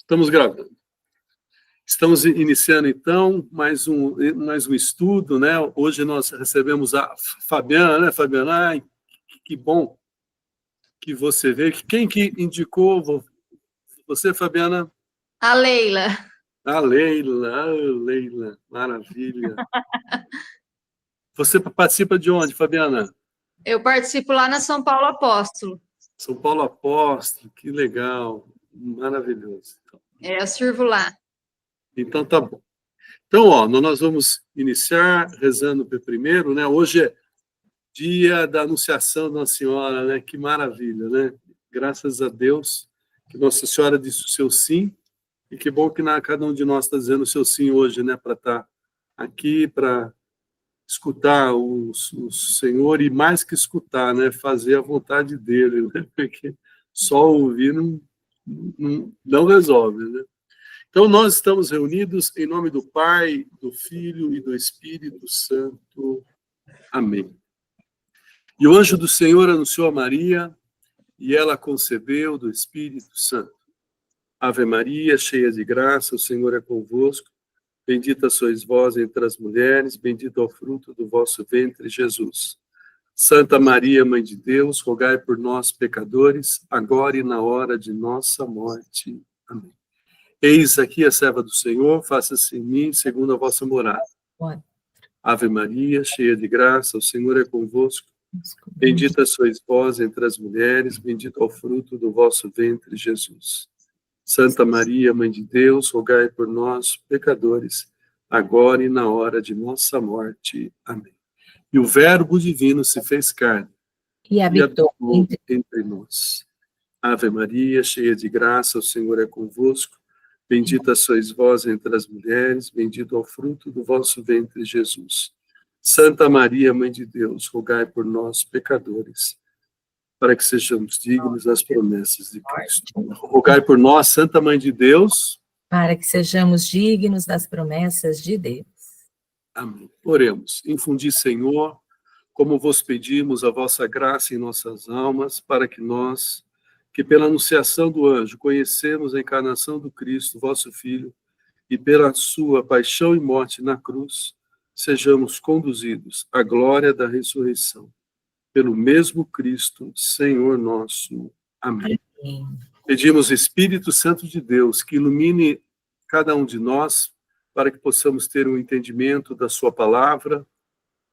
Estamos gravando. Estamos iniciando, então, mais um estudo, né? Hoje nós recebemos a Fabiana, né, Fabiana? Ai, que bom que você veio. Quem que indicou você, Fabiana? A Leila. A Leila, maravilha. Você participa de onde, Fabiana? Eu participo lá na São Paulo Apóstolo. São Paulo Apóstolo, que legal, maravilhoso. Eu sirvo lá. Então, tá bom. Então, ó, nós vamos iniciar rezando primeiro, né? Hoje é dia da Anunciação da Nossa Senhora, né? Que maravilha, né? Graças a Deus que Nossa Senhora disse o seu sim, e que bom que cada um de nós está dizendo o seu sim hoje, né? Para estar aqui, para escutar o Senhor, e mais que escutar, né? Fazer a vontade dele, né? Porque só ouvir não resolve, né? Então, nós estamos reunidos em nome do Pai, do Filho e do Espírito Santo. Amém. E o anjo do Senhor anunciou a Maria, e ela concebeu do Espírito Santo. Ave Maria, cheia de graça, o Senhor é convosco. Bendita sois vós entre as mulheres, bendito é o fruto do vosso ventre, Jesus. Santa Maria, Mãe de Deus, rogai por nós, pecadores, agora e na hora de nossa morte. Amém. Eis aqui a serva do Senhor, faça-se em mim segundo a vossa morada. Ave Maria, cheia de graça, o Senhor é convosco. Bendita sois vós entre as mulheres, bendito é o fruto do vosso ventre, Jesus. Santa Maria, Mãe de Deus, rogai por nós, pecadores, agora e na hora de nossa morte. Amém. E o Verbo divino se fez carne e habitou entre nós. Ave Maria, cheia de graça, o Senhor é convosco. Bendita sois vós entre as mulheres, bendito é o fruto do vosso ventre, Jesus. Santa Maria, Mãe de Deus, rogai por nós, pecadores, para que sejamos dignos das promessas de Cristo. Rogai por nós, Santa Mãe de Deus, para que sejamos dignos das promessas de Deus. Amém. Oremos. Infundi, Senhor, como vos pedimos, a vossa graça em nossas almas, para que nós, que pela anunciação do anjo conhecemos a encarnação do Cristo, vosso Filho, e pela sua paixão e morte na cruz, sejamos conduzidos à glória da ressurreição. Pelo mesmo Cristo, Senhor nosso. Amém. Amém. Pedimos, Espírito Santo de Deus, que ilumine cada um de nós, para que possamos ter um entendimento da sua palavra,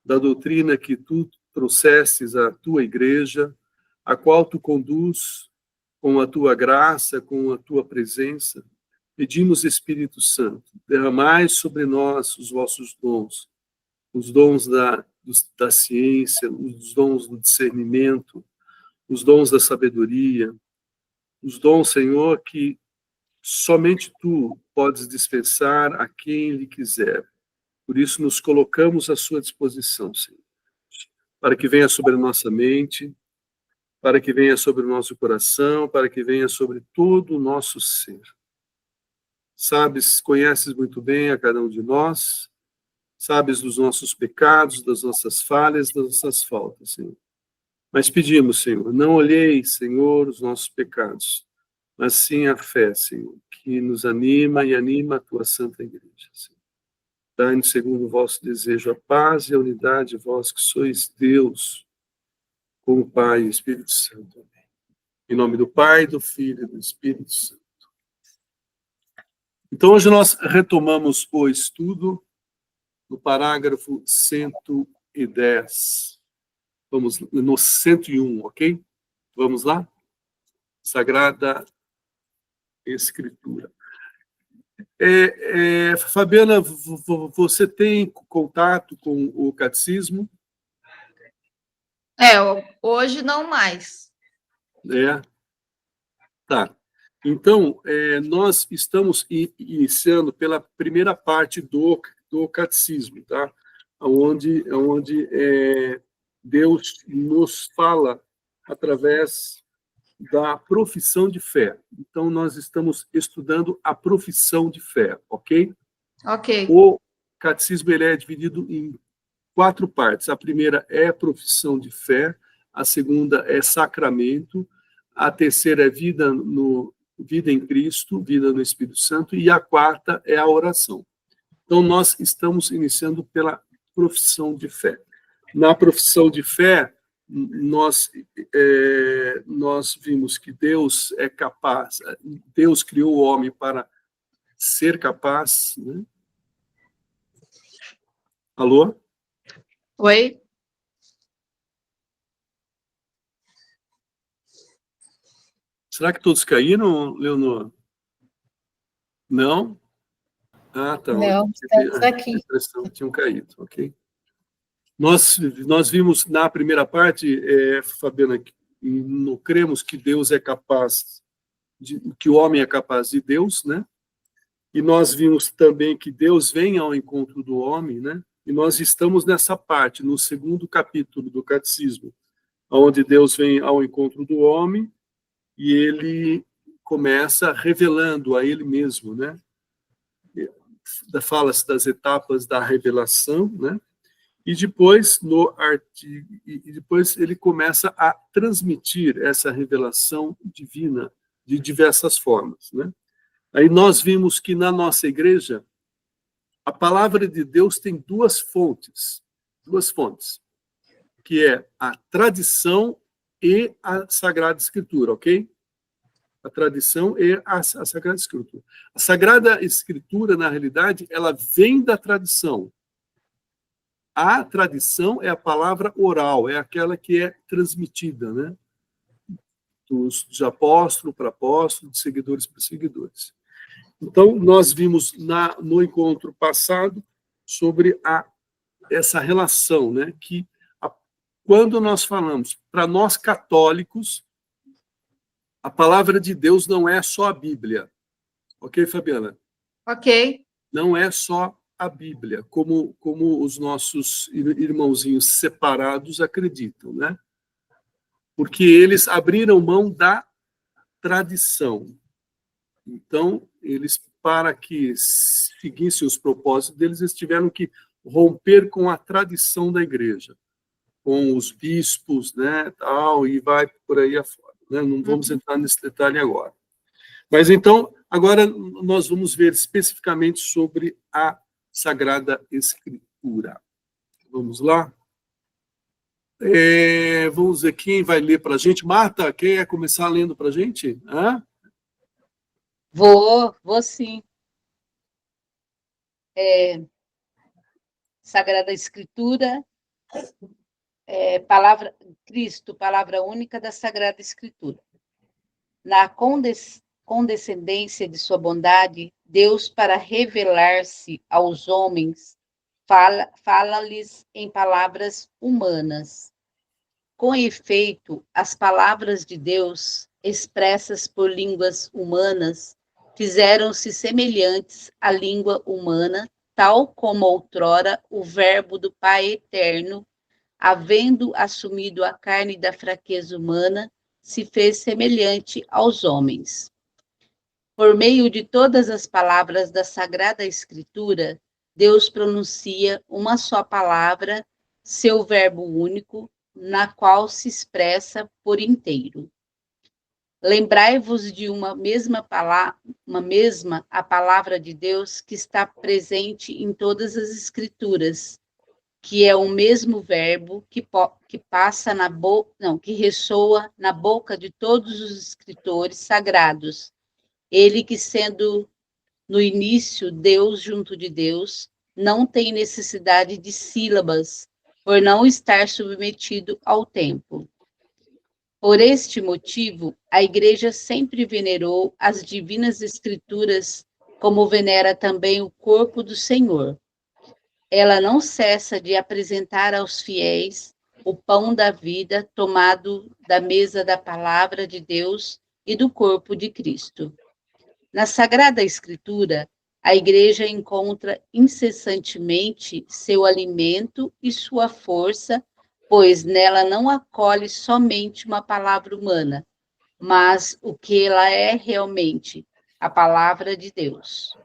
da doutrina que tu trouxestes à tua igreja, a qual tu conduz com a tua graça, com a tua presença. Pedimos, Espírito Santo, derramai sobre nós os vossos dons, os dons da ciência, os dons do discernimento, os dons da sabedoria, os dons, Senhor, que somente tu podes dispensar a quem lhe quiser. Por isso nos colocamos à sua disposição, Senhor, para que venha sobre a nossa mente, para que venha sobre o nosso coração, para que venha sobre todo o nosso ser. Sabes, conheces muito bem a cada um de nós, sabes dos nossos pecados, das nossas falhas, das nossas faltas, Senhor. Mas pedimos, Senhor, não olheis, Senhor, os nossos pecados, mas sim a fé, Senhor, que nos anima e anima a tua santa igreja, Senhor. Dai-nos, segundo o vosso desejo, a paz e a unidade, vós que sois Deus, com o Pai e o Espírito Santo. Amém. Em nome do Pai, do Filho e do Espírito Santo. Então, hoje nós retomamos o estudo no parágrafo 110. Vamos no 101, ok? Vamos lá? Sagrada Escritura. Fabiana, você tem contato com o catecismo? Hoje não mais. Tá. Então, nós estamos iniciando pela primeira parte do catecismo, tá? Onde Deus nos fala através da profissão de fé. Então, nós estamos estudando a profissão de fé, ok? Ok. O catecismo ele é dividido em 4 partes. A primeira é profissão de fé, a segunda é sacramento, a terceira é vida vida em Cristo, vida no Espírito Santo, e a quarta é a oração. Então, nós estamos iniciando pela profissão de fé. Na profissão de fé, nós vimos que Deus é capaz, Deus criou o homem para ser capaz, né? Alô? Oi? Será que todos caíram, Leonor? Não? Ah, tá. Não, estamos aqui. A impressão que tinham caído, ok? Nós vimos na primeira parte, Fabiana, cremos que Deus é capaz, que o homem é capaz de Deus, né? E nós vimos também que Deus vem ao encontro do homem, né? E nós estamos nessa parte, no segundo capítulo do Catecismo, onde Deus vem ao encontro do homem e ele começa revelando a ele mesmo, né? Fala-se das etapas da revelação, né? E depois, depois ele começa a transmitir essa revelação divina de diversas formas, né? Aí nós vimos que na nossa igreja a palavra de Deus tem duas fontes, que é a tradição e a Sagrada Escritura, ok? A tradição e a Sagrada Escritura. A Sagrada Escritura, na realidade, ela vem da tradição. A tradição é a palavra oral, é aquela que é transmitida, né? Dos apóstolos para apóstolos, de seguidores para seguidores. Então, nós vimos no encontro passado sobre essa relação, né? Que quando nós falamos, para nós católicos, a palavra de Deus não é só a Bíblia. Ok, Fabiana? Ok. Não é só a Bíblia, como os nossos irmãozinhos separados acreditam, né? Porque eles abriram mão da tradição. Então, eles, para que seguissem os propósitos deles, eles tiveram que romper com a tradição da igreja, com os bispos, né, tal, e vai por aí afora, né? Não vamos entrar nesse detalhe agora. Mas, então, agora nós vamos ver especificamente sobre a Sagrada Escritura. Vamos lá? Vamos ver quem vai ler para a gente. Marta, quer começar lendo para a gente? Vou sim. Sagrada Escritura, Cristo, palavra única da Sagrada Escritura. Na condescendência de sua bondade, Deus, para revelar-se aos homens, fala-lhes em palavras humanas. Com efeito, as palavras de Deus, expressas por línguas humanas, fizeram-se semelhantes à língua humana, tal como outrora o Verbo do Pai eterno, havendo assumido a carne da fraqueza humana, se fez semelhante aos homens. Por meio de todas as palavras da Sagrada Escritura, Deus pronuncia uma só palavra, seu Verbo único, na qual se expressa por inteiro. Lembrai-vos de uma mesma a palavra de Deus que está presente em todas as Escrituras, que é o mesmo verbo que passa que ressoa na boca de todos os escritores sagrados. Ele que, sendo no início Deus junto de Deus, não tem necessidade de sílabas, por não estar submetido ao tempo. Por este motivo, a Igreja sempre venerou as divinas Escrituras, como venera também o corpo do Senhor. Ela não cessa de apresentar aos fiéis o pão da vida tomado da mesa da palavra de Deus e do corpo de Cristo. Na Sagrada Escritura, a Igreja encontra incessantemente seu alimento e sua força, pois nela não acolhe somente uma palavra humana, mas o que ela é realmente, a palavra de Deus.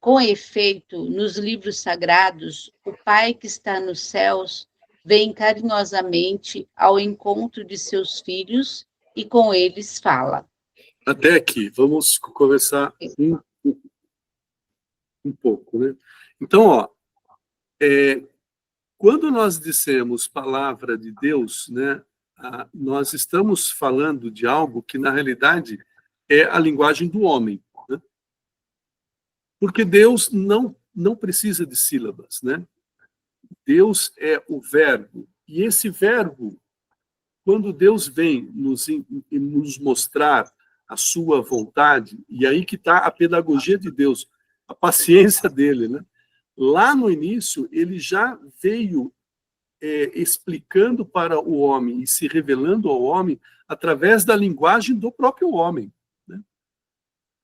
Com efeito, nos livros sagrados, o Pai que está nos céus vem carinhosamente ao encontro de seus filhos e com eles fala. Até aqui. Vamos conversar um pouco, né? Então, ó, quando nós dissemos palavra de Deus, né, nós estamos falando de algo que, na realidade, é a linguagem do homem, né? Porque Deus não precisa de sílabas, né? Deus é o verbo. E esse verbo, quando Deus vem nos mostrar a sua vontade, e aí que está a pedagogia de Deus, a paciência dele, né? Lá no início, ele já veio explicando para o homem e se revelando ao homem através da linguagem do próprio homem, né?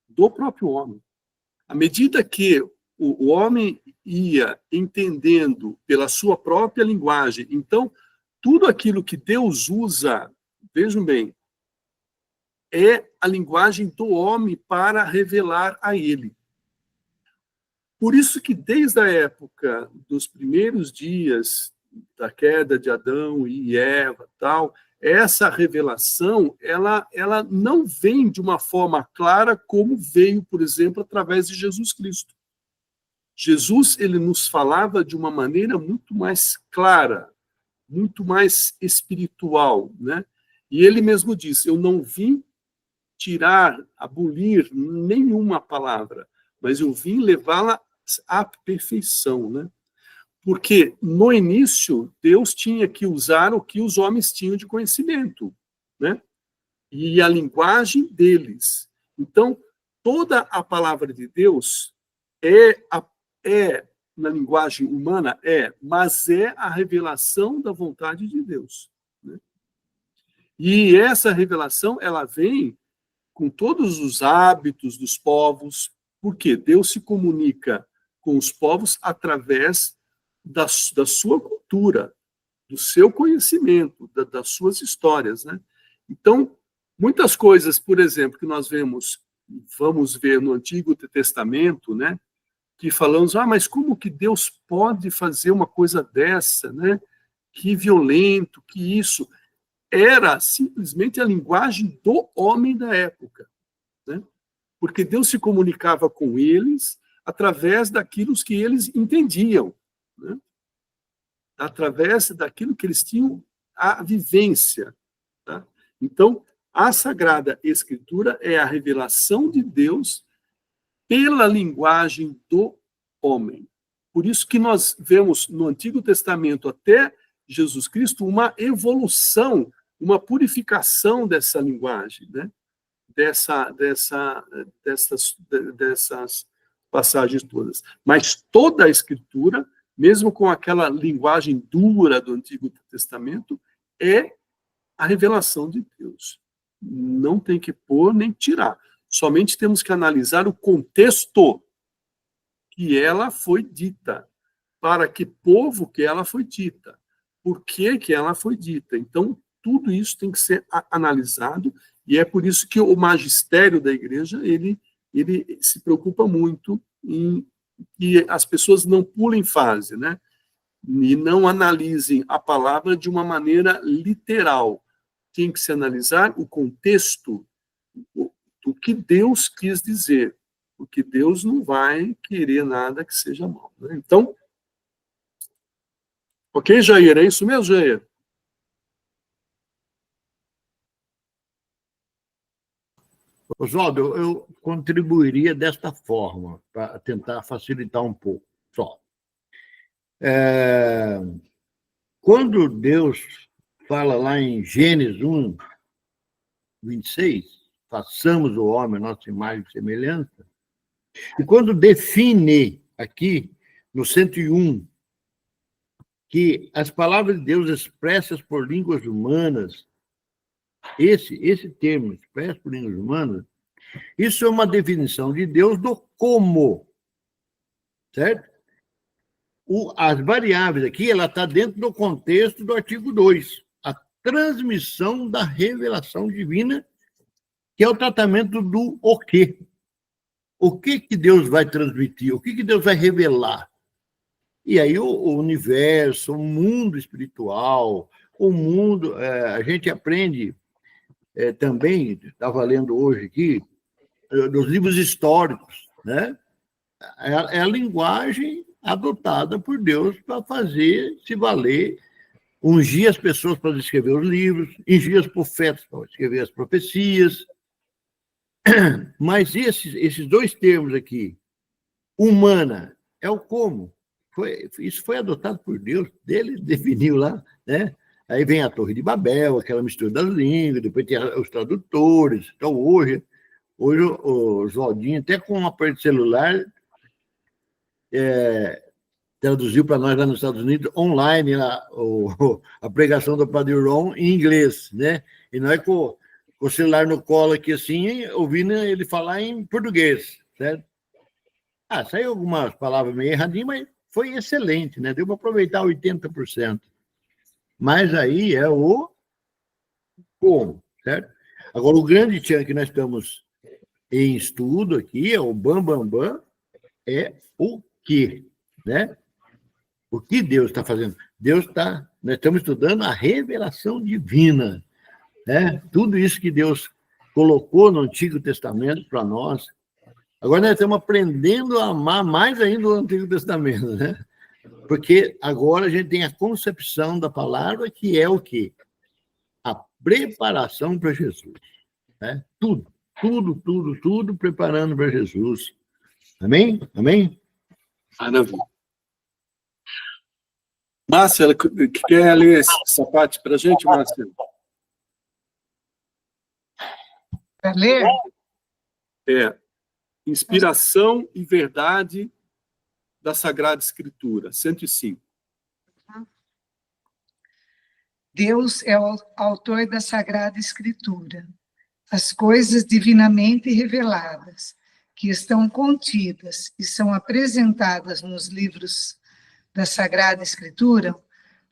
Do próprio homem. À medida que o homem ia entendendo pela sua própria linguagem, então, tudo aquilo que Deus usa, vejam bem, é a linguagem do homem para revelar a ele. Por isso que desde a época dos primeiros dias da queda de Adão e Eva, tal, essa revelação, ela não vem de uma forma clara como veio, por exemplo, através de Jesus Cristo. Jesus, ele nos falava de uma maneira muito mais clara, muito mais espiritual, né? E ele mesmo disse: eu não vim tirar, abolir nenhuma palavra, mas eu vim levá-la à perfeição, né? Porque no início Deus tinha que usar o que os homens tinham de conhecimento, né? E a linguagem deles. Então, toda a palavra de Deus é na linguagem humana, mas é a revelação da vontade de Deus, né? E essa revelação, ela vem com todos os hábitos dos povos, porque Deus se comunica com os povos através da sua cultura, do seu conhecimento, das suas histórias, né? Então, muitas coisas, por exemplo, que nós vamos ver no Antigo Testamento, né? Que falamos, mas como que Deus pode fazer uma coisa dessa, né? Que violento, que isso. Era simplesmente a linguagem do homem da época, né? Porque Deus se comunicava com eles através daquilo que eles entendiam, né? Através daquilo que eles tinham a vivência, tá? Então, a Sagrada Escritura é a revelação de Deus pela linguagem do homem. Por isso que nós vemos no Antigo Testamento até Jesus Cristo uma evolução, uma purificação dessa linguagem, né? Dessas passagens todas. Mas toda a Escritura, mesmo com aquela linguagem dura do Antigo Testamento, é a revelação de Deus. Não tem que pôr nem tirar. Somente temos que analisar o contexto que ela foi dita, para que povo que ela foi dita, por que ela foi dita. Então, tudo isso tem que ser analisado, e é por isso que o magistério da igreja, ele se preocupa muito em que as pessoas não pulem fase, né? E não analisem a palavra de uma maneira literal. Tem que se analisar o contexto do que Deus quis dizer, porque Deus não vai querer nada que seja mal, né? Então, ok, Jair? É isso mesmo, Jair? Oswaldo, eu contribuiria desta forma, para tentar facilitar um pouco, só. Quando Deus fala lá em Gênesis 1, 26, façamos o homem a nossa imagem e semelhança, e quando define aqui, no 101, que as palavras de Deus expressas por línguas humanas, esse termo, expresso por línguas humanas, isso é uma definição de Deus do como, certo? As variáveis aqui, ela está dentro do contexto do artigo 2, a transmissão da revelação divina, que é o tratamento do o quê. O que Deus vai transmitir? O que Deus vai revelar? E aí o universo, o mundo espiritual, o mundo... a gente aprende também, estava lendo hoje aqui, dos livros históricos, né? É a linguagem adotada por Deus para fazer se valer, ungir as pessoas para escrever os livros, ungir os profetas para escrever as profecias. Mas esses dois termos aqui, humana, é o como. Isso foi adotado por Deus, dele definiu lá, né? Aí vem a Torre de Babel, aquela mistura das línguas, depois tem os tradutores. Então, hoje o Oswaldinho, até com um aparelho celular, traduziu para nós lá nos Estados Unidos, online, a pregação do Padre Ron em inglês, né? E nós com o celular no colo aqui, assim, ouvindo ele falar em português, certo? Saiu algumas palavras meio erradinhas, mas foi excelente, né? Deu para aproveitar 80%. Mas aí é o como, certo? Agora, o grande tchan que nós estamos em estudo aqui, é o bam, é o que, né? O que Deus está fazendo? Nós estamos estudando a revelação divina, né? Tudo isso que Deus colocou no Antigo Testamento para nós. Agora nós estamos aprendendo a amar mais ainda o Antigo Testamento, né? Porque agora a gente tem a concepção da palavra, que é o quê? A preparação para Jesus, né? Tudo preparando para Jesus. Amém? Amém? Maravilha. Márcia, quer ler essa parte para a gente, Márcia? Quer ler? Inspiração e verdade da Sagrada Escritura, 105. Deus é o autor da Sagrada Escritura. As coisas divinamente reveladas, que estão contidas e são apresentadas nos livros da Sagrada Escritura,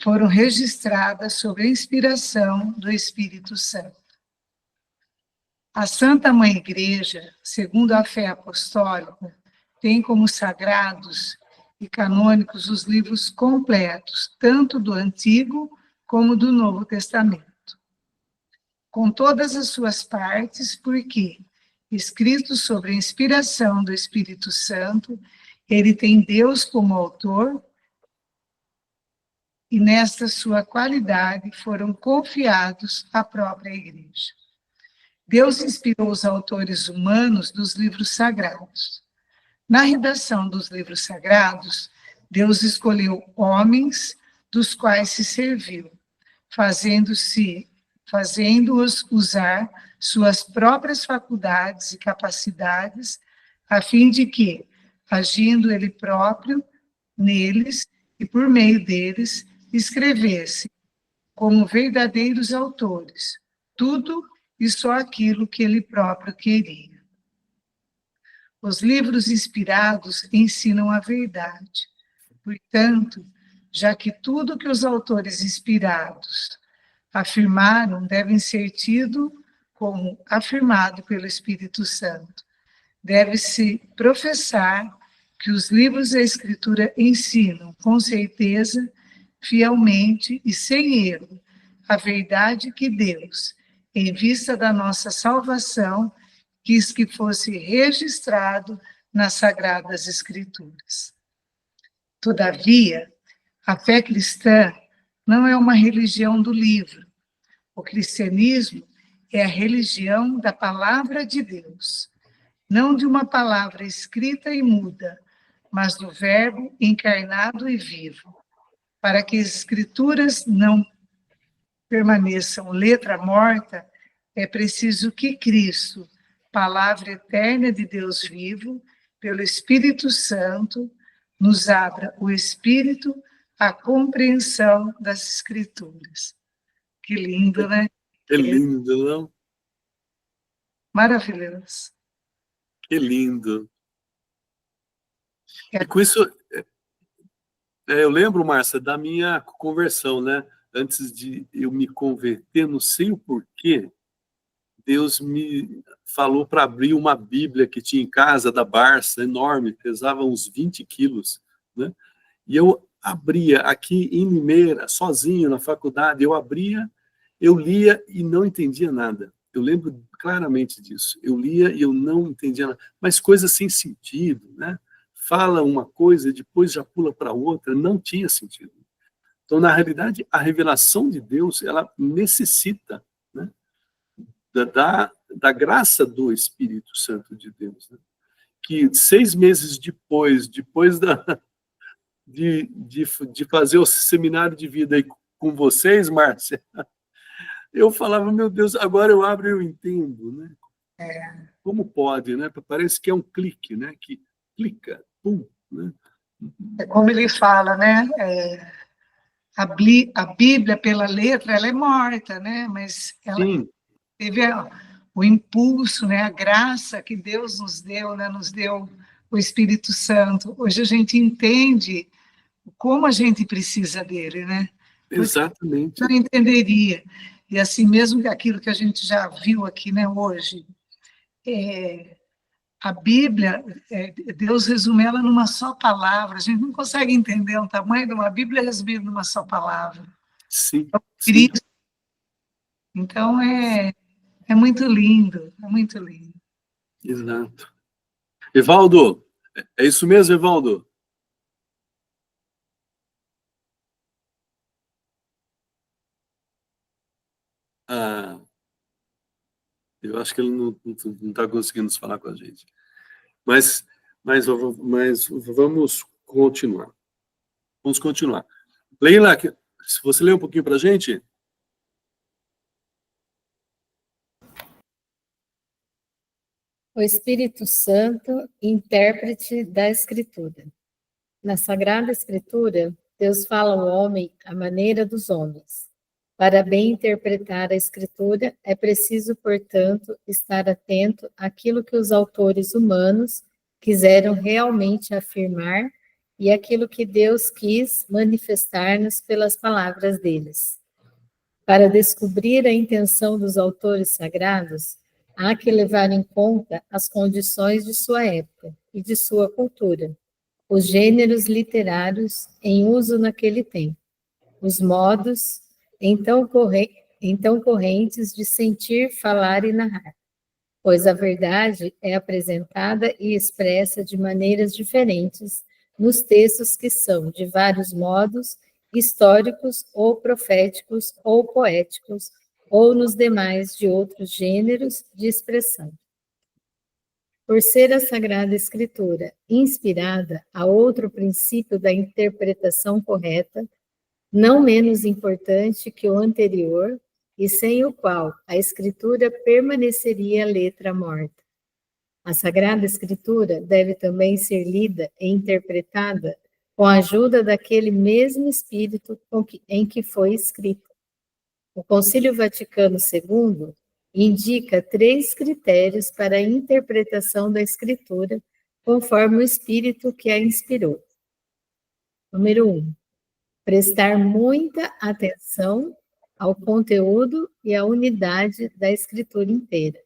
foram registradas sob a inspiração do Espírito Santo. A Santa Mãe Igreja, segundo a fé apostólica, tem como sagrados e canônicos os livros completos, tanto do Antigo como do Novo Testamento, com todas as suas partes, porque, escritos sobre a inspiração do Espírito Santo, ele tem Deus como autor, e nesta sua qualidade foram confiados à própria Igreja. Deus inspirou os autores humanos dos livros sagrados. Na redação dos livros sagrados, Deus escolheu homens dos quais se serviu, fazendo-os usar suas próprias faculdades e capacidades, a fim de que, agindo ele próprio neles e por meio deles, escrevesse, como verdadeiros autores, tudo e só aquilo que ele próprio queria. Os livros inspirados ensinam a verdade. Portanto, já que tudo que os autores inspirados afirmaram devem ser tido como afirmado pelo Espírito Santo, deve-se professar que os livros da Escritura ensinam, com certeza, fielmente e sem erro, a verdade que Deus, em vista da nossa salvação, quis que fosse registrado nas Sagradas Escrituras. Todavia, a fé cristã não é uma religião do livro. O cristianismo é a religião da palavra de Deus, não de uma palavra escrita e muda, mas do Verbo encarnado e vivo. Para que as Escrituras não permaneçam letra morta, é preciso que Cristo, palavra eterna de Deus vivo, pelo Espírito Santo, nos abra o Espírito à compreensão das Escrituras. Que lindo, né? Que lindo, não? Maravilhoso. Que lindo. E com isso, eu lembro, Márcia, da minha conversão, né? Antes de eu me converter, não sei o porquê, Deus me falou para abrir uma Bíblia que tinha em casa, da Barça, enorme, pesava uns 20 quilos, né? E eu abria aqui em Limeira, sozinho na faculdade, eu abria, eu lia e não entendia nada. Eu lembro claramente disso. Eu lia e eu não entendia nada, mas coisas sem sentido, né? Fala uma coisa e depois já pula para outra, não tinha sentido. Então, na realidade, a revelação de Deus, ela necessita, né, da graça do Espírito Santo de Deus, né? Que 6 meses depois de fazer o seminário de vida aí com vocês, Márcia, eu falava, meu Deus, agora eu abro e eu entendo, né? Como pode, né? Parece que é um clique, né? Que clica, pum, né? É como ele fala, né? A Bíblia, pela letra, ela é morta, né? Mas ela Sim, teve o impulso, né? A graça que Deus nos deu, né? Nos deu o Espírito Santo. Hoje a gente entende como a gente precisa dele, né? Porque exatamente. não entenderia. E assim mesmo aquilo que a gente já viu aqui, né? Hoje, a Bíblia, Deus resume ela numa só palavra. A gente não consegue entender o tamanho de uma Bíblia resumida numa só palavra. Sim, sim, Cristo. Então, é muito lindo, é muito lindo. exato. Evaldo, é isso mesmo, Evaldo? Ah, eu acho que ele não está conseguindo falar com a gente. Mas, mas vamos continuar. Vamos continuar. Leila, se você lê um pouquinho para a gente. O Espírito Santo, intérprete da Escritura. Na Sagrada Escritura, Deus fala ao homem à maneira dos homens. Para bem interpretar a Escritura, é preciso, portanto, estar atento àquilo que os autores humanos quiseram realmente afirmar e àquilo que Deus quis manifestar-nos pelas palavras deles. Para descobrir a intenção dos autores sagrados, há que levar em conta as condições de sua época e de sua cultura, os gêneros literários em uso naquele tempo, os modos então correntes de sentir, falar e narrar, pois a verdade é apresentada e expressa de maneiras diferentes nos textos que são, de vários modos, históricos ou proféticos ou poéticos, ou nos demais de outros gêneros de expressão. Por ser a Sagrada Escritura inspirada a outro princípio da interpretação correta, não menos importante que o anterior, e sem o qual a Escritura permaneceria letra morta. A Sagrada Escritura deve também ser lida e interpretada com a ajuda daquele mesmo Espírito em que foi escrita. O Concílio Vaticano II indica 3 critérios para a interpretação da Escritura, conforme o Espírito que a inspirou. Número 1. Prestar muita atenção ao conteúdo e à unidade da Escritura inteira,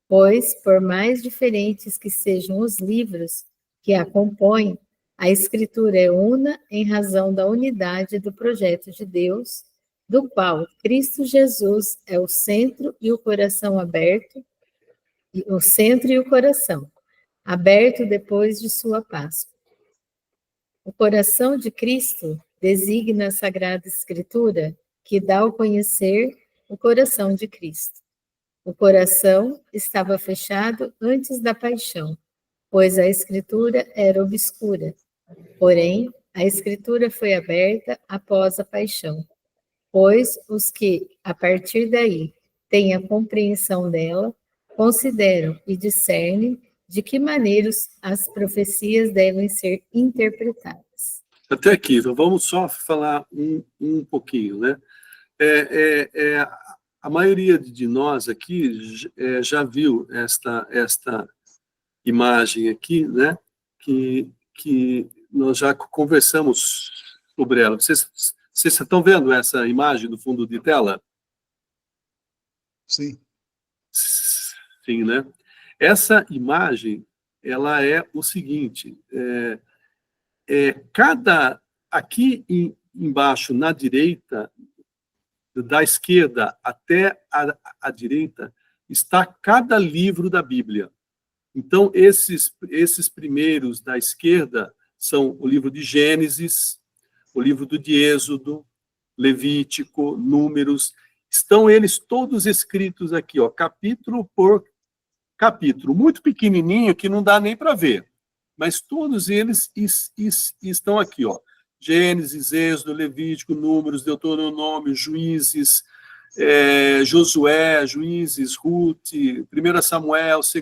pois, por mais diferentes que sejam os livros que a compõem, a Escritura é una em razão da unidade do projeto de Deus, do qual Cristo Jesus é o centro e o coração aberto, o centro e o coração, aberto depois de sua Páscoa. O coração de Cristo designa a Sagrada Escritura, que dá ao conhecer o coração de Cristo. O coração estava fechado antes da paixão, pois a Escritura era obscura. Porém, a Escritura foi aberta após a paixão, pois os que, a partir daí, têm a compreensão dela, consideram e discernem de que maneiras as profecias devem ser interpretadas. Até aqui, então vamos só falar um pouquinho, né? A maioria de nós aqui já viu esta imagem aqui, né? Que nós já conversamos sobre ela. Vocês estão vendo essa imagem do fundo de tela? Sim. Sim, né? Essa imagem, ela é o seguinte, aqui embaixo, na direita, da esquerda até a direita, está cada livro da Bíblia. Então, esses primeiros da esquerda são o livro de Gênesis, o livro de Êxodo, Levítico, Números. Estão eles todos escritos aqui, ó, capítulo por capítulo, muito pequenininho que não dá nem para ver, mas todos eles estão aqui, ó. Gênesis, Êxodo, Levítico, Números, Deuteronômio, Juízes, Josué, Juízes, Ruth, 1 Samuel, 2,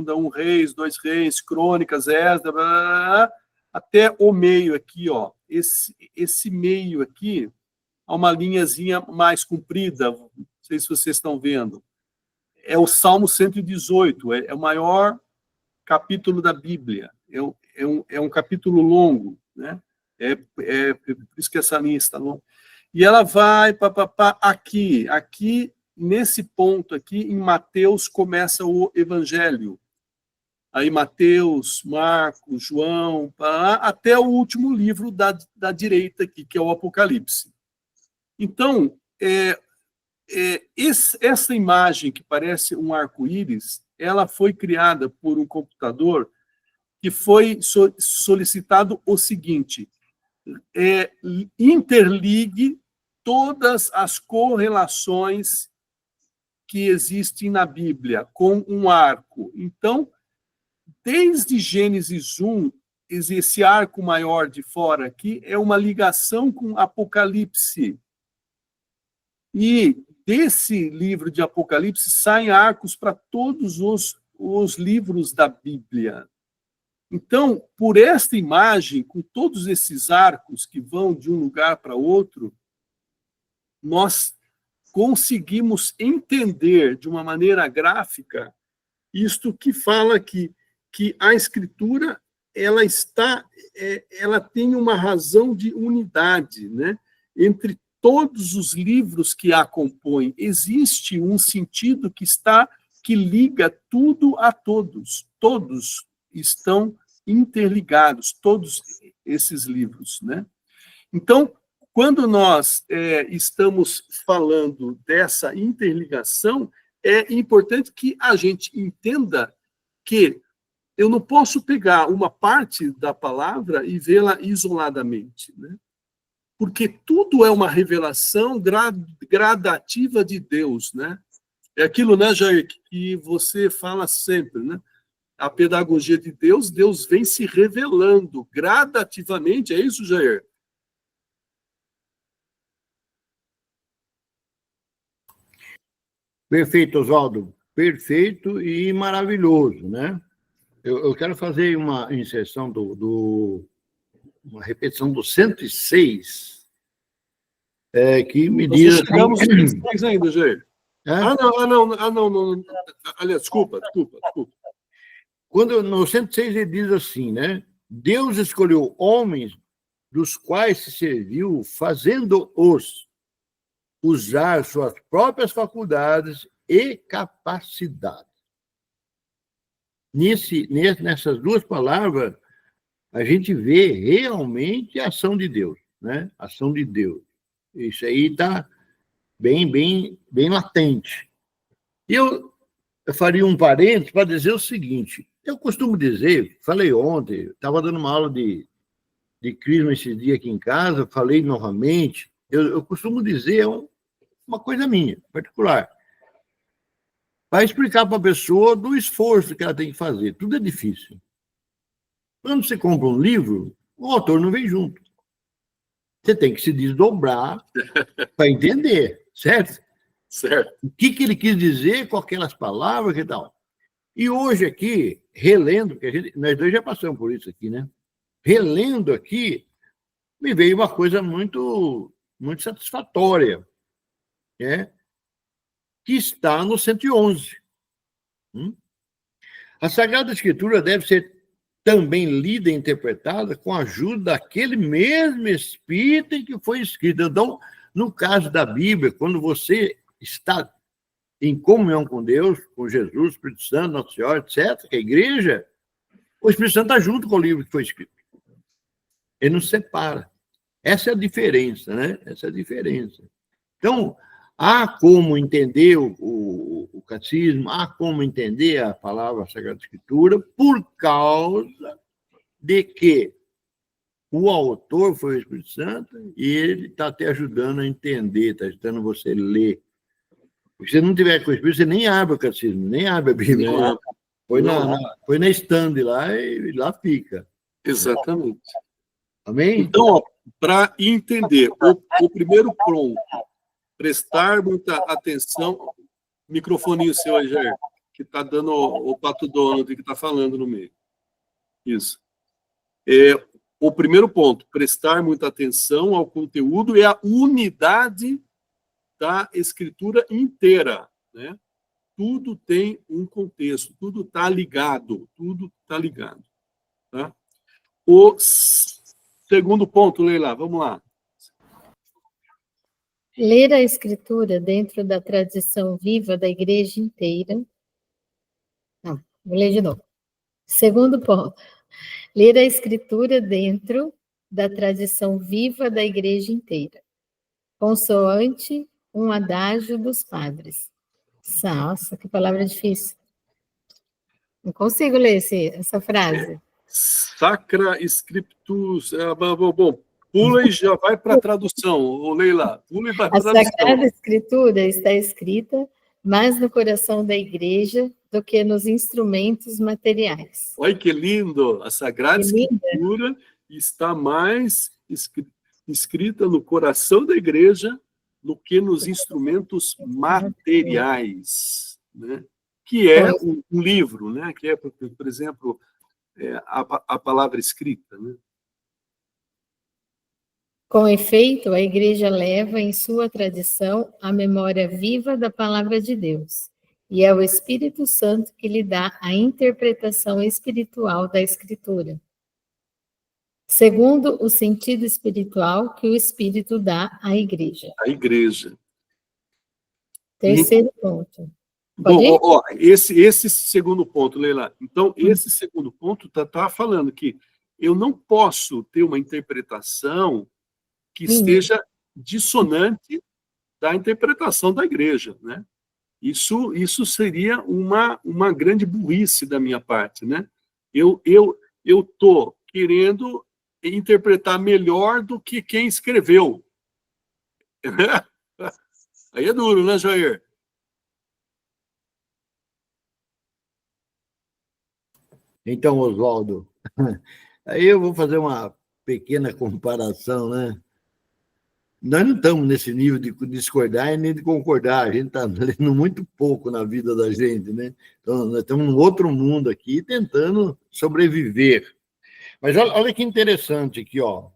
1 Reis, 2 Reis, Crônicas, Esdras, blá, blá, blá, até o meio aqui, ó. Esse meio aqui, há uma linhazinha mais comprida, não sei se vocês estão vendo. É o Salmo 118, é o maior capítulo da Bíblia. É um capítulo longo, né? Por isso que essa linha está longa. E ela vai aqui, nesse ponto aqui, em Mateus, começa o Evangelho. Aí Mateus, Marcos, João, até o último livro da direita aqui, que é o Apocalipse. Então, essa imagem que parece um arco-íris, ela foi criada por um computador que foi solicitado o seguinte: interligue todas as correlações que existem na Bíblia com um arco. Então, desde Gênesis 1, esse arco maior de fora aqui é uma ligação com Apocalipse. E desse livro de Apocalipse saem arcos para todos os livros da Bíblia. Então, por esta imagem, com todos esses arcos que vão de um lugar para outro, nós conseguimos entender de uma maneira gráfica isto que fala que a Escritura ela tem uma razão de unidade, né? Entre todos os livros que a compõem, existe um sentido que liga tudo a todos. Todos estão interligados, todos esses livros, né? Então, quando nós estamos falando dessa interligação, é importante que a gente entenda que eu não posso pegar uma parte da palavra e vê-la isoladamente, né? Porque tudo é uma revelação gradativa de Deus, né? É aquilo, né, Jair, que você fala sempre, né? A pedagogia de Deus, Deus vem se revelando gradativamente, é isso, Jair? Perfeito, Oswaldo. Perfeito e maravilhoso, né? Eu quero fazer uma inserção uma repetição do 106, que me diz... Nós chegamos no 106 ainda, Jair. Não. Aliás, desculpa. Quando no 106 ele diz assim, né? Deus escolheu homens dos quais se serviu, fazendo-os usar suas próprias faculdades e capacidades. Nessas duas palavras, a gente vê realmente a ação de Deus, né? A ação de Deus. Isso aí está bem latente. E eu faria um parênteses para dizer o seguinte: eu costumo dizer, falei ontem, estava dando uma aula de Crisma esse dia aqui em casa, falei novamente, eu costumo dizer uma coisa minha, particular, para explicar para a pessoa do esforço que ela tem que fazer. Tudo é difícil. Quando você compra um livro, o autor não vem junto. Você tem que se desdobrar para entender, certo? Certo. O que ele quis dizer com aquelas palavras e tal. E hoje aqui, relendo, porque nós dois já passamos por isso aqui, né? Relendo aqui, me veio uma coisa muito satisfatória, né? Que está no 111. A Sagrada Escritura deve ser também lida e interpretada com a ajuda daquele mesmo Espírito em que foi escrito. Então, no caso da Bíblia, quando você está em comunhão com Deus, com Jesus, Espírito Santo, Nossa Senhora, etc., a igreja, o Espírito Santo está junto com o livro que foi escrito. Ele não separa. Essa é a diferença, né? Essa é a diferença. Então, Há como entender o catecismo, há como entender a palavra Sagrada Escritura, por causa de que o autor foi o Espírito Santo e ele está te ajudando a entender, está ajudando você a ler. Se você não tiver com o Espírito, você nem abre o catecismo, nem abre a Bíblia. Não, Põe na estande lá e lá fica. exatamente. Amém? Então, para entender, o primeiro ponto, prestar muita atenção. Microfoninho seu, Eger, que está dando o Pato Donald, que está falando no meio. Isso. O primeiro ponto, prestar muita atenção ao conteúdo e à unidade da escritura inteira, né? Tudo tem um contexto, tudo está ligado, tá? O segundo ponto, Leila, vamos lá. Ler a Escritura dentro da tradição viva da igreja inteira. Não, vou ler de novo. Segundo ponto. Ler a Escritura dentro da tradição viva da igreja inteira. Consoante um adágio dos padres. Nossa, que palavra difícil. Não consigo ler essa frase. Sacra Scriptus. Bom, pula e já vai para a tradução, Leila. Pula e vai para a tradução. A Sagrada Escritura está escrita mais no coração da igreja do que nos instrumentos materiais. Olha que lindo! A Sagrada Escritura está mais escrita no coração da igreja do que nos instrumentos materiais, né? Que é um livro, né? Que é, por exemplo, a palavra escrita, né? Com efeito, a igreja leva em sua tradição a memória viva da palavra de Deus, e é o Espírito Santo que lhe dá a interpretação espiritual da Escritura, segundo o sentido espiritual que o Espírito dá à igreja. A igreja. Terceiro ponto. Bom, esse segundo ponto, Leila. Então, esse segundo ponto está falando que eu não posso ter uma interpretação que esteja dissonante da interpretação da igreja, né? Isso seria uma grande burrice da minha parte, né? Eu estou querendo interpretar melhor do que quem escreveu. Aí é duro, né, Jair? Então, Oswaldo, aí eu vou fazer uma pequena comparação, né? Nós não estamos nesse nível de discordar e nem de concordar, a gente está lendo muito pouco na vida da gente, né? Então, nós estamos num outro mundo aqui, tentando sobreviver. Mas olha que interessante aqui, ó.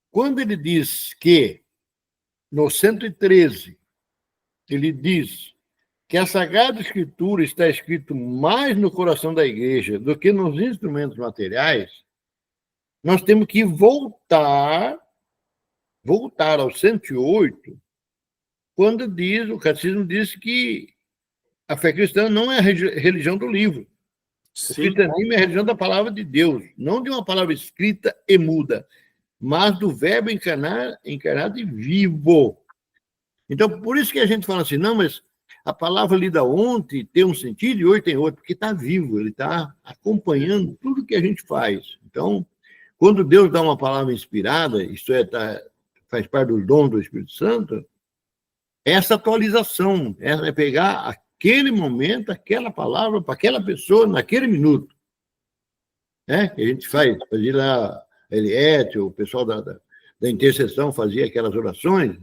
Quando ele diz que, no 113, ele diz que a Sagrada Escritura está escrito mais no coração da igreja do que nos instrumentos materiais, nós temos que voltar ao 108, quando o catecismo diz que a fé cristã não é a religião do livro. Sim. O cristianismo é a religião da palavra de Deus, não de uma palavra escrita e muda, mas do verbo encarnado e vivo. Então, por isso que a gente fala assim, não, mas a palavra lida ontem tem um sentido e hoje tem outro, porque está vivo, ele está acompanhando tudo que a gente faz. Então, quando Deus dá uma palavra inspirada, isto é, faz parte do dom do Espírito Santo, essa atualização é pegar aquele momento, aquela palavra para aquela pessoa naquele minuto. Né? Que a gente fazia lá, Eliette, o pessoal da intercessão fazia aquelas orações.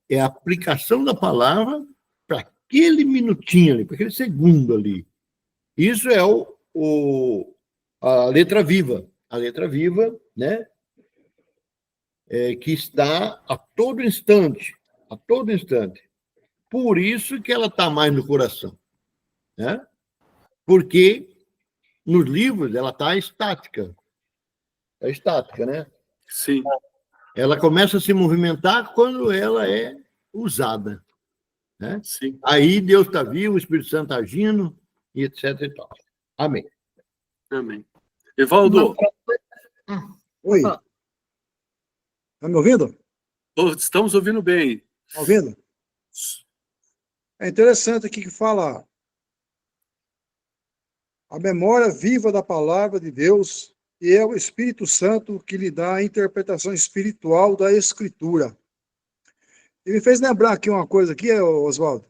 É a aplicação da palavra para aquele minutinho ali, para aquele segundo ali. Isso é a letra viva. A letra viva, né? Que está a todo instante. Por isso que ela está mais no coração. Né? Porque nos livros ela está estática. É estática, né? Sim. Ela começa a se movimentar quando ela é usada. Né? Sim. Aí Deus está vivo, o Espírito Santo está agindo, e etc. E tal. Amém. Amém. Evaldo. Oi. Está me ouvindo? Estamos ouvindo bem. Tá ouvindo? É interessante aqui que fala a memória viva da palavra de Deus e é o Espírito Santo que lhe dá a interpretação espiritual da Escritura. E me fez lembrar aqui uma coisa aqui, Oswaldo.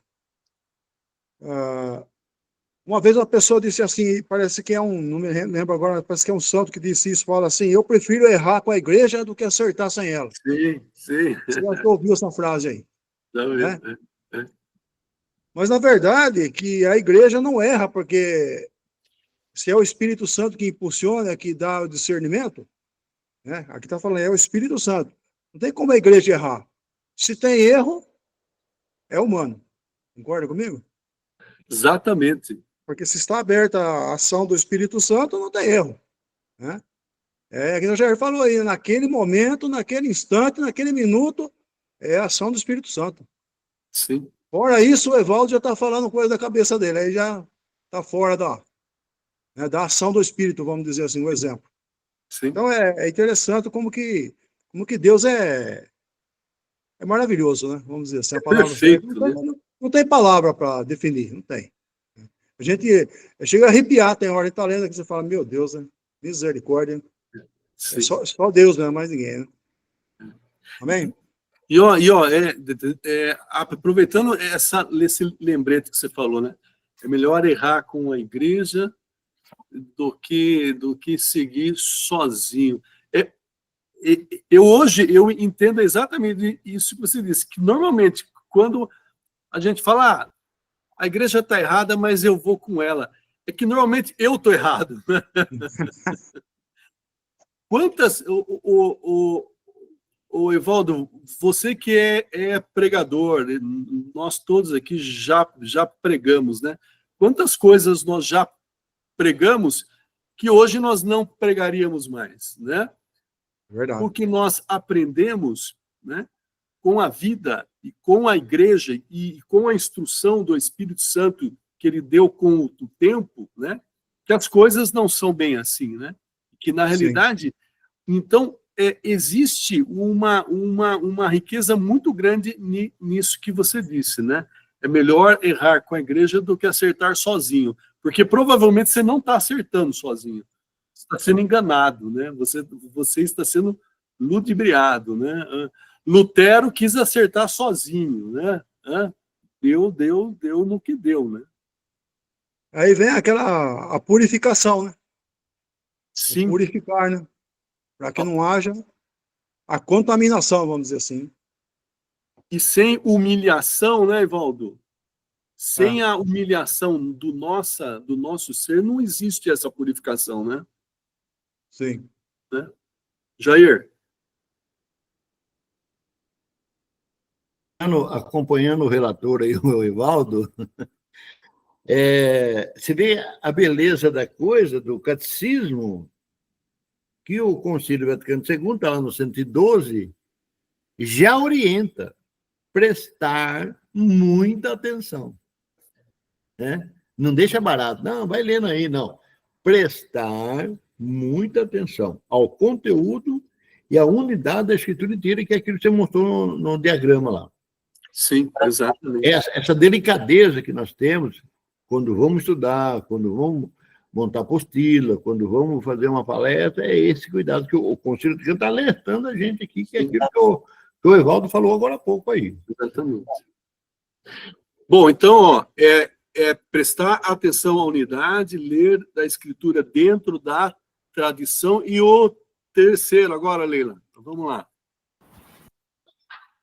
Uma vez uma pessoa disse assim, parece que é não me lembro agora, parece que é um santo que disse isso, fala assim, eu prefiro errar com a igreja do que acertar sem ela. Sim, sim. Você já ouviu essa frase aí? Tá Né? vendo? Mas, na verdade, que a igreja não erra, porque se é o Espírito Santo que impulsiona, que dá o discernimento, né? Aqui está falando, é o Espírito Santo. Não tem como a igreja errar. Se tem erro, é humano. Concorda comigo? Exatamente. Porque se está aberta a ação do Espírito Santo, não tem erro. Né? É que o Jair falou aí, naquele momento, naquele instante, naquele minuto, é a ação do Espírito Santo. Sim. Fora isso, o Evaldo já está falando coisa da cabeça dele, aí já está fora da ação do Espírito, vamos dizer assim, um exemplo. Sim. Então é interessante como que Deus é maravilhoso, né? Vamos dizer assim, a palavra Perfeito, certa. Não tem palavra para definir, não tem. A gente chega a arrepiar, tem hora, está lendo que você fala, meu Deus, né? Misericórdia. Sim. É só Deus, não é mais ninguém, né? Amém? E ó, aproveitando esse lembrete que você falou, né? É melhor errar com a igreja do que seguir sozinho. Hoje eu entendo exatamente isso que você disse, que normalmente quando a gente fala, a igreja está errada, mas eu vou com ela, é que normalmente eu estou errado. Quantas o Evaldo, você que é pregador, nós todos aqui já pregamos, né? Quantas coisas nós já pregamos que hoje nós não pregaríamos mais, né? Verdade. Porque nós aprendemos, né, com a vida e com a igreja e com a instrução do Espírito Santo que ele deu com o tempo, né, que as coisas não são bem assim, né? Que na realidade, então, existe uma riqueza muito grande nisso que você disse, né? É melhor errar com a igreja do que acertar sozinho, porque provavelmente você não está acertando sozinho, você está sendo enganado, né? Você está sendo ludibriado, né? Lutero quis acertar sozinho, né? Deu no que deu, né? Aí vem a purificação, né? Sim. Purificar, né? Para que não haja a contaminação, vamos dizer assim. E sem humilhação, né, Evaldo? Sem a humilhação do nosso ser, não existe essa purificação, né? Sim. Né? Jair? Acompanhando o relator aí, o Evaldo, você vê a beleza da coisa, do catecismo, que o Concílio Vaticano II, está lá no 112, já orienta prestar muita atenção. Né? Não deixa barato, não, vai lendo aí, não. Prestar muita atenção ao conteúdo e à unidade da escritura inteira, que é aquilo que você mostrou no diagrama lá. Sim, exatamente. Essa delicadeza que nós temos quando vamos estudar, quando vamos montar apostila, quando vamos fazer uma palestra, é esse cuidado que o Concílio está alertando a gente aqui, que é aquilo que o Evaldo falou agora há pouco aí. Exatamente. Bom, então, ó, prestar atenção à unidade, ler da Escritura dentro da tradição, e o terceiro agora, Leila, então, vamos lá.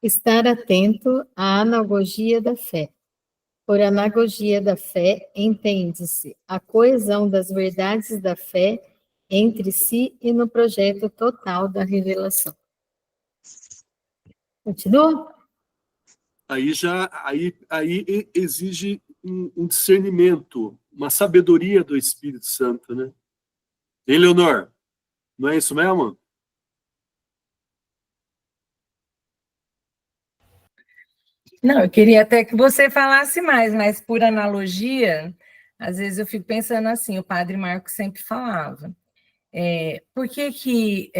Estar atento à anagogia da fé. Por anagogia da fé, entende-se a coesão das verdades da fé entre si e no projeto total da revelação. Continua? Aí exige um discernimento, uma sabedoria do Espírito Santo, né? Hein, Leonor? Não é isso mesmo? Não, eu queria até que você falasse mais, mas por analogia, às vezes eu fico pensando assim, o padre Marcos sempre falava, por que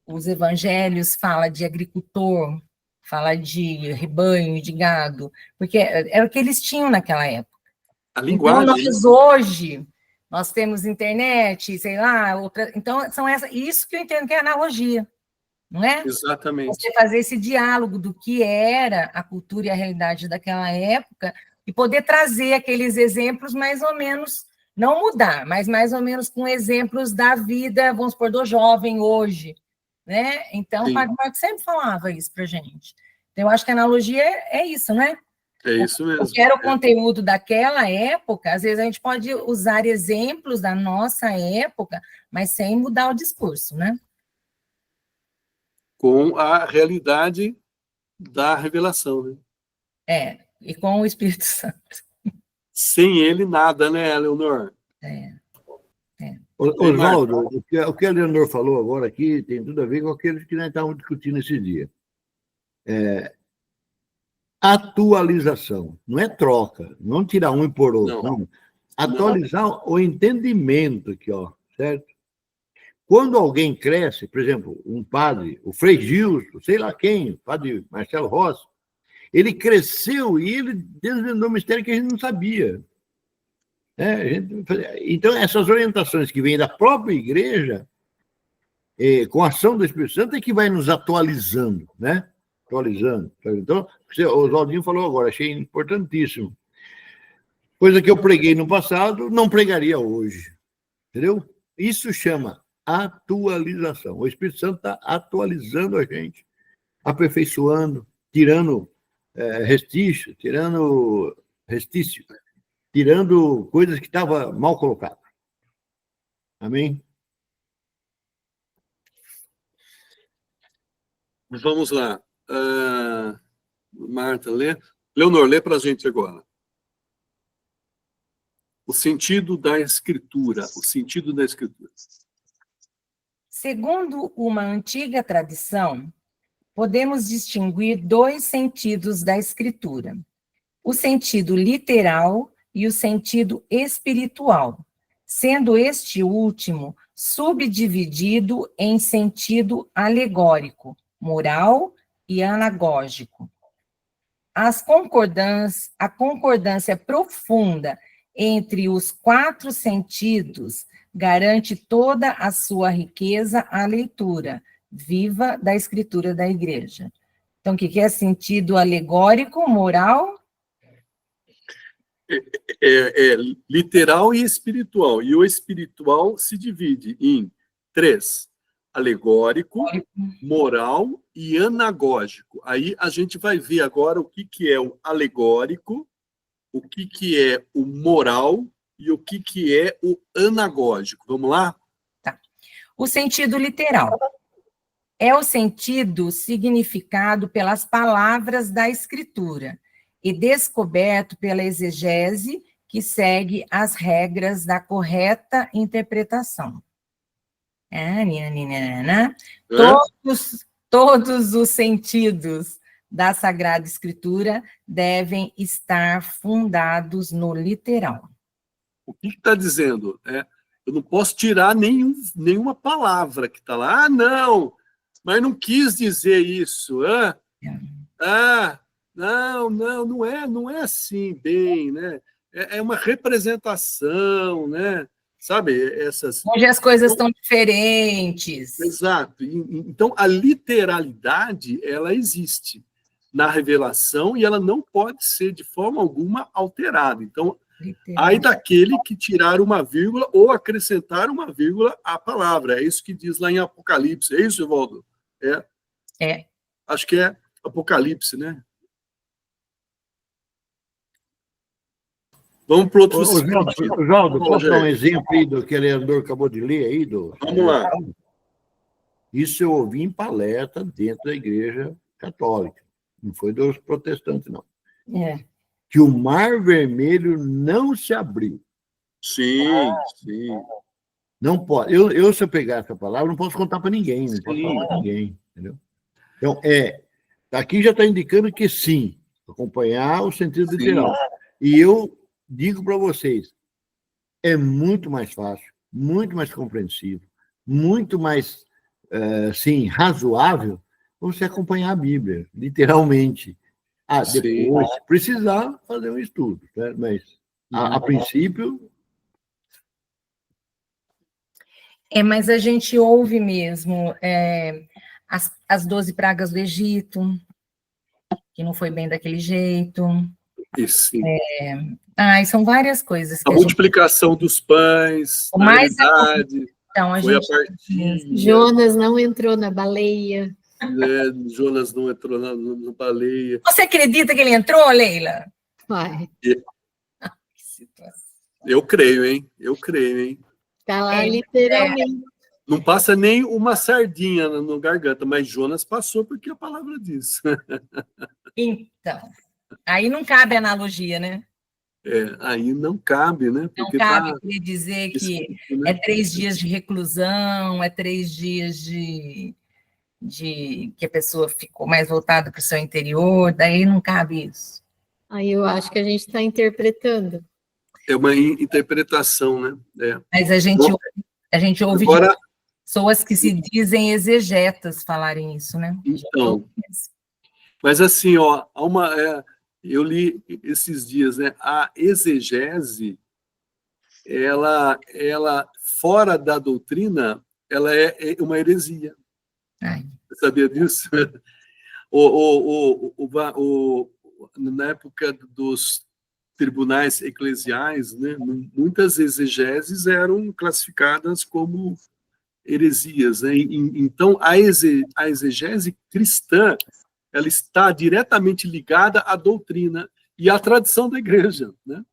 os evangelhos falam de agricultor fala de rebanho, de gado, porque era o que eles tinham naquela época. A Então, linguagem. nós hoje, nós temos internet, sei lá, outra. Então, isso que eu entendo que é analogia, não é? Exatamente. Você fazer esse diálogo do que era a cultura e a realidade daquela época e poder trazer aqueles exemplos mais ou menos, não mudar, mas mais ou menos com exemplos da vida, vamos supor, do jovem hoje, né? Então, Sim. o Padre Marco sempre falava isso para a gente. Então, eu acho que a analogia é isso, né? É isso mesmo. Porque era o conteúdo daquela época, às vezes a gente pode usar exemplos da nossa época, mas sem mudar o discurso, né? Com a realidade da revelação, né? E com o Espírito Santo. Sem ele, nada, né, Leonor? Oswaldo, o que a Leonor falou agora aqui tem tudo a ver com aquilo que nós estávamos discutindo esse dia. Atualização, não é troca, não tirar um e pôr outro, não. Atualizar o entendimento aqui, ó, certo? Quando alguém cresce, por exemplo, um padre, o Frei Gilson, sei lá quem, o padre Marcelo Rossi, ele cresceu e ele desvendou um mistério que a gente não sabia. Então, essas orientações que vêm da própria igreja, com a ação do Espírito Santo, é que vai nos atualizando, né? Atualizando. Então, o Oswaldinho falou agora, achei importantíssimo. Coisa que eu preguei no passado, não pregaria hoje. Entendeu? Isso chama atualização. O Espírito Santo está atualizando a gente, aperfeiçoando, tirando restício, tirando coisas que estavam mal colocadas. Amém? Vamos lá. Marta, lê. Leonor, lê para a gente agora. O sentido da Escritura. O sentido da Escritura. Segundo uma antiga tradição, podemos distinguir dois sentidos da Escritura: o sentido literal e o sentido espiritual, sendo este último subdividido em sentido alegórico, moral e anagógico. A concordância profunda entre os 4 sentidos garante toda a sua riqueza à leitura viva da Escritura da Igreja. Então, o que é sentido alegórico, moral? Literal e espiritual. E o espiritual se divide em 3: alegórico, moral e anagógico. Aí a gente vai ver agora o que é o alegórico, o que é o moral e o que é o anagógico. Vamos lá? Tá. O sentido literal é o sentido significado pelas palavras da Escritura e descoberto pela exegese que segue as regras da correta interpretação. Todos os sentidos da Sagrada Escritura devem estar fundados no literal. O que está dizendo? Eu não posso tirar nenhuma palavra que está lá. Não, mas não quis dizer isso. Não é assim bem, né? É uma representação, né? Sabe, Hoje as coisas estão diferentes. Exato. Então, a literalidade, ela existe na revelação e ela não pode ser, de forma alguma, alterada. Então, aí daquele que tirar uma vírgula ou acrescentar uma vírgula à palavra. É isso que diz lá em Apocalipse. É isso, Evaldo? Acho que é Apocalipse, né? Vamos para outros. Oswaldo, posso dar um exemplo aí do que o Leandro acabou de ler aí? Vamos lá. Isso eu ouvi em palestra dentro da Igreja Católica. Não foi dos protestantes, não. Que o Mar Vermelho não se abriu. Sim. Não pode. Se eu pegar essa palavra, não posso contar para ninguém. Não posso falar para ninguém. Entendeu? Então, aqui já está indicando que sim, acompanhar o sentido literal. E eu digo para vocês, é muito mais fácil, muito mais compreensível, muito mais, razoável você acompanhar a Bíblia, literalmente. Sim. Depois, se precisar, fazer um estudo, né? Mas, a princípio... Mas a gente ouve mesmo as 12 pragas do Egito, que não foi bem daquele jeito. Isso, sim. São várias coisas que A multiplicação dos pães, O na mais realidade, Então, a foi a gente partilha. Jonas não entrou na baleia. Né? Jonas não entrou na baleia. Você acredita que ele entrou, Leila? Vai, Que situação. Eu creio, hein? Eu creio, hein? tá lá literalmente. Não passa nem uma sardinha no garganta, mas Jonas passou porque a palavra diz. Então, aí não cabe analogia, né? Aí não cabe, né? Não Porque cabe querer dizer que escrito, né? é 3 dias de reclusão, é 3 dias de que a pessoa ficou mais voltada para o seu interior, daí não cabe isso. Aí eu acho que a gente está interpretando. É uma interpretação, né? Mas a gente ouve Agora, de pessoas que se dizem exegetas falarem isso, né? então, mas assim, ó, eu li esses dias, né? A exegese, ela fora da doutrina, ela é uma heresia. Ai. Você sabia disso? Na época dos tribunais eclesiais, né, muitas exegeses eram classificadas como heresias. Né? Então, a exegese cristã, ela está diretamente ligada à doutrina e à tradição da igreja. Né?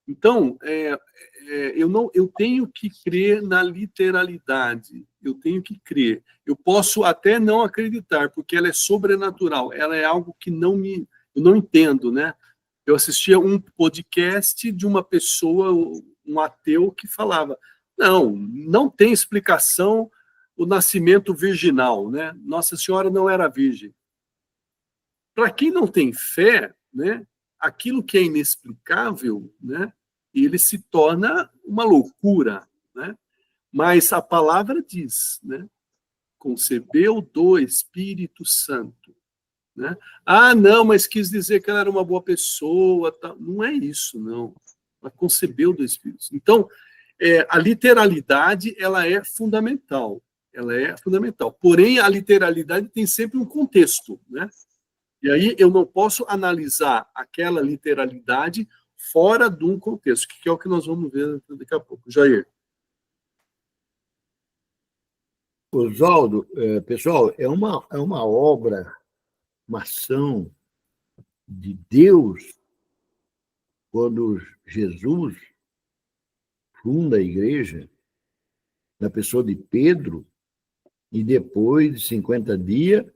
Então, eu tenho que crer na literalidade, eu tenho que crer. Eu posso até não acreditar, porque ela é sobrenatural, ela é algo que eu não entendo, né? Eu assistia um podcast de uma pessoa, um ateu, que falava, não tem explicação o nascimento virginal, né? Nossa Senhora não era virgem. Para quem não tem fé, né, aquilo que é inexplicável, né, ele se torna uma loucura, né? Mas a palavra diz, né, concebeu do Espírito Santo, né? Não, mas quis dizer que ela era uma boa pessoa, tá? Não é isso, não. Ela concebeu do Espírito Santo. Então, a literalidade, ela é fundamental. Ela é fundamental. Porém, a literalidade tem sempre um contexto, né? E aí eu não posso analisar aquela literalidade fora de um contexto, que é o que nós vamos ver daqui a pouco. Jair. Oswaldo, pessoal, é uma obra, uma ação de Deus, quando Jesus funda a igreja, na pessoa de Pedro, e depois de 50 dias,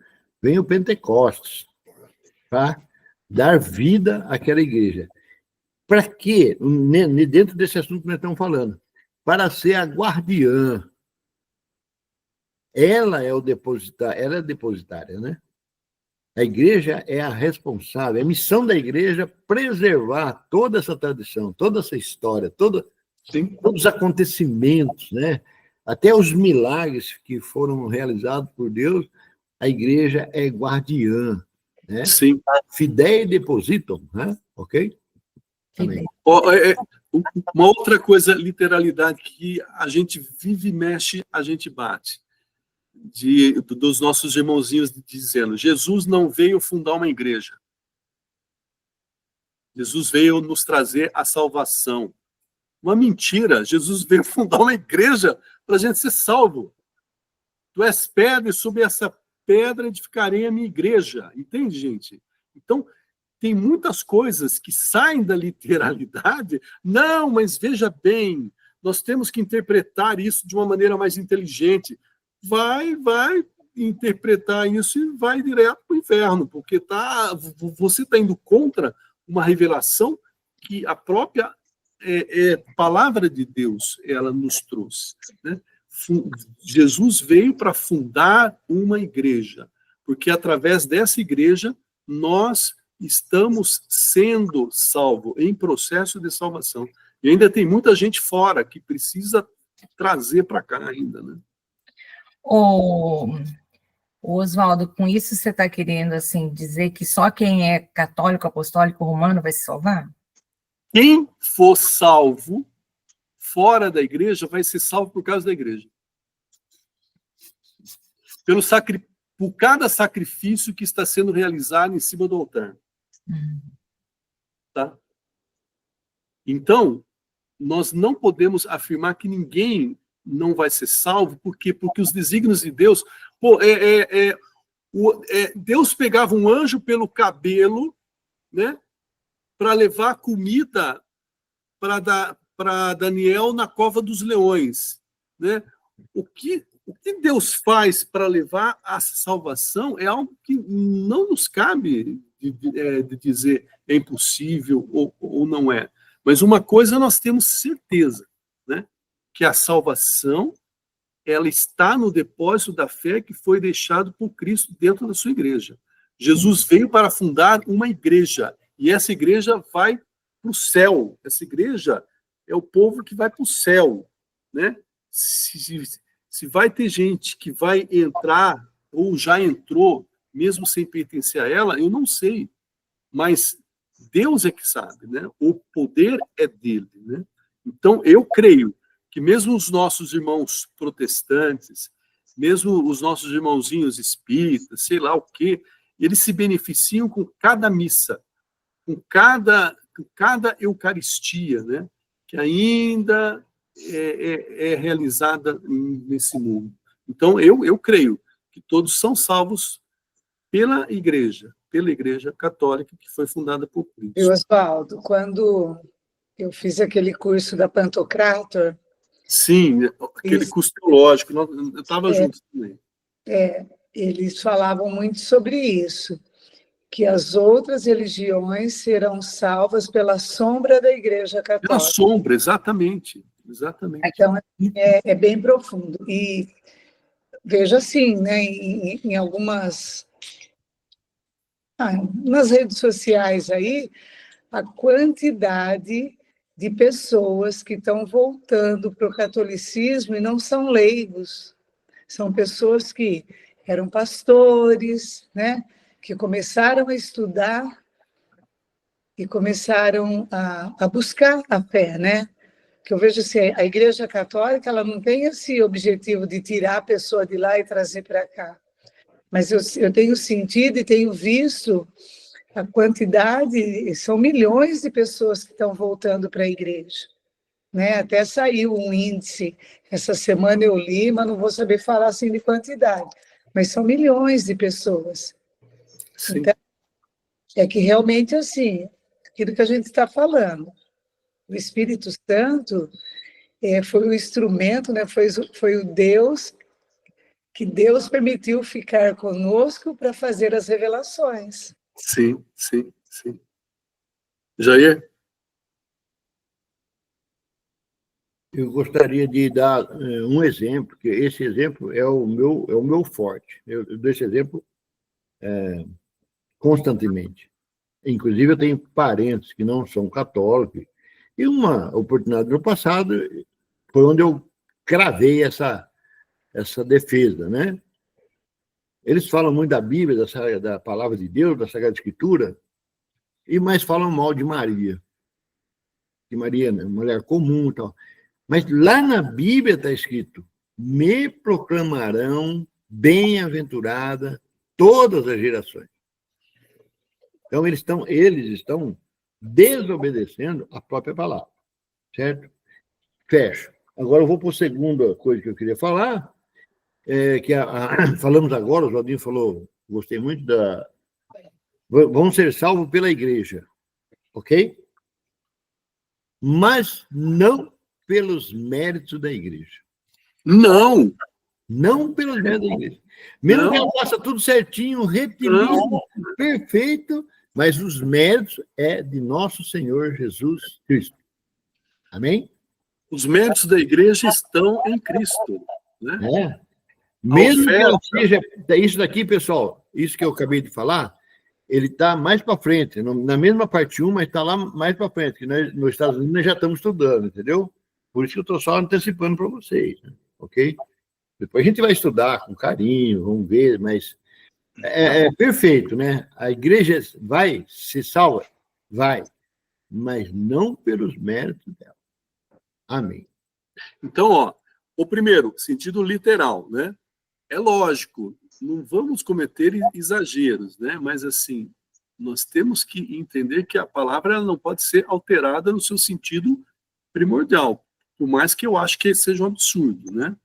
vem o Pentecostes, para dar vida àquela igreja. Para quê? Dentro desse assunto que nós estamos falando. Para ser a guardiã. Ela é a depositária, né? A igreja é a responsável, é a missão da igreja preservar toda essa tradição, toda essa história, todos os acontecimentos, né? Até os milagres que foram realizados por Deus, a igreja é guardiã, né? Sim. Fidei depositum, né? Ok? Também. Uma outra coisa, literalidade, que a gente vive e mexe, a gente bate. Dos nossos irmãozinhos dizendo, Jesus não veio fundar uma igreja. Jesus veio nos trazer a salvação. Uma mentira, Jesus veio fundar uma igreja para a gente ser salvo. Tu és pedra e sob essa pedra edificarei a minha igreja. Entende, gente? Então, tem muitas coisas que saem da literalidade. Não, mas veja bem, nós temos que interpretar isso de uma maneira mais inteligente. Vai interpretar isso e vai direto para o inferno, porque você está indo contra uma revelação que a própria palavra de Deus ela nos trouxe. Né? Jesus veio para fundar uma igreja, porque através dessa igreja nós estamos sendo salvos, em processo de salvação. E ainda tem muita gente fora que precisa trazer para cá ainda, né? Oswaldo, com isso você está querendo, assim, dizer que só quem é católico, apostólico, romano vai se salvar? Quem for salvo fora da igreja vai ser salvo por causa da igreja. Por cada sacrifício que está sendo realizado em cima do altar. Tá? Então, nós não podemos afirmar que ninguém não vai ser salvo, por quê? Porque os desígnios de Deus... Deus pegava um anjo pelo cabelo, né, para levar comida para Daniel na cova dos leões. Né? O que Deus faz para levar a salvação é algo que não nos cabe de dizer é impossível ou não é. Mas uma coisa nós temos certeza, né? Que a salvação ela está no depósito da fé que foi deixado por Cristo dentro da sua igreja. Jesus veio para fundar uma igreja, e essa igreja vai para o céu. Essa igreja é o povo que vai para o céu. Né? Se vai ter gente que vai entrar, ou já entrou, mesmo sem pertencer a ela, eu não sei. Mas Deus é que sabe, né? O poder é dele. Né? Então, eu creio que mesmo os nossos irmãos protestantes, mesmo os nossos irmãozinhos espíritas, sei lá o quê, eles se beneficiam com cada missa, com cada Eucaristia, né? Que ainda é realizada nesse mundo. Então, eu creio que todos são salvos pela Igreja Católica que foi fundada por Cristo. E, Oswaldo, quando eu fiz aquele curso da Pantocrator... Sim, aquele curso teológico, eu estava junto também. Eles falavam muito sobre isso, que as outras religiões serão salvas pela sombra da Igreja Católica. Pela sombra, exatamente. Então, é bem profundo. E veja assim, né, em algumas... nas redes sociais aí, a quantidade de pessoas que estão voltando para o catolicismo e não são leigos, são pessoas que eram pastores, né, que começaram a estudar e começaram a buscar a fé, né? Que eu vejo assim, a Igreja Católica ela não tem esse objetivo de tirar a pessoa de lá e trazer para cá, mas eu tenho sentido e tenho visto a quantidade, são milhões de pessoas que estão voltando para a igreja. Né? Até saiu um índice, essa semana eu li, mas não vou saber falar assim de quantidade, mas são milhões de pessoas. Sim. Então, é que realmente, assim, aquilo que a gente está falando, o Espírito Santo foi o instrumento, né? Foi o Deus, que Deus permitiu ficar conosco para fazer as revelações. Sim. Jair? Eu gostaria de dar um exemplo, que esse exemplo é o meu forte. Eu dou esse exemplo constantemente. Inclusive, eu tenho parentes que não são católicos, e uma oportunidade no passado foi onde eu cravei essa defesa, né? Eles falam muito da Bíblia, da Palavra de Deus, da Sagrada Escritura, e mais falam mal de Maria. Que Maria é uma mulher comum e tal. Mas lá na Bíblia está escrito: me proclamarão bem-aventurada todas as gerações. Então, eles estão desobedecendo a própria palavra. Certo? Fecho. Agora eu vou para a segunda coisa que eu queria falar, que falamos agora, o Jodinho falou, gostei muito vão ser salvos pela igreja, ok? Mas não pelos méritos da igreja. Não Pelos méritos da igreja. Mesmo que ela faça tudo certinho, retilido, perfeito, mas os méritos é de nosso Senhor Jesus Cristo. Amém? Os méritos da igreja estão em Cristo. Né? Mesmo que ela seja... Isso daqui, pessoal, isso que eu acabei de falar, ele está mais para frente, na mesma parte 1, mas está lá mais para frente, que nós, nos Estados Unidos, nós já estamos estudando, entendeu? Por isso que eu estou só antecipando para vocês, né? Ok? Depois a gente vai estudar com carinho, vamos ver, mas é perfeito, né? A igreja vai se salva? Vai, mas não pelos méritos dela. Amém. Então, ó, o primeiro, sentido literal, né? É lógico, não vamos cometer exageros, né? Mas, assim, nós temos que entender que a palavra ela não pode ser alterada no seu sentido primordial, por mais que eu acho que seja um absurdo, né?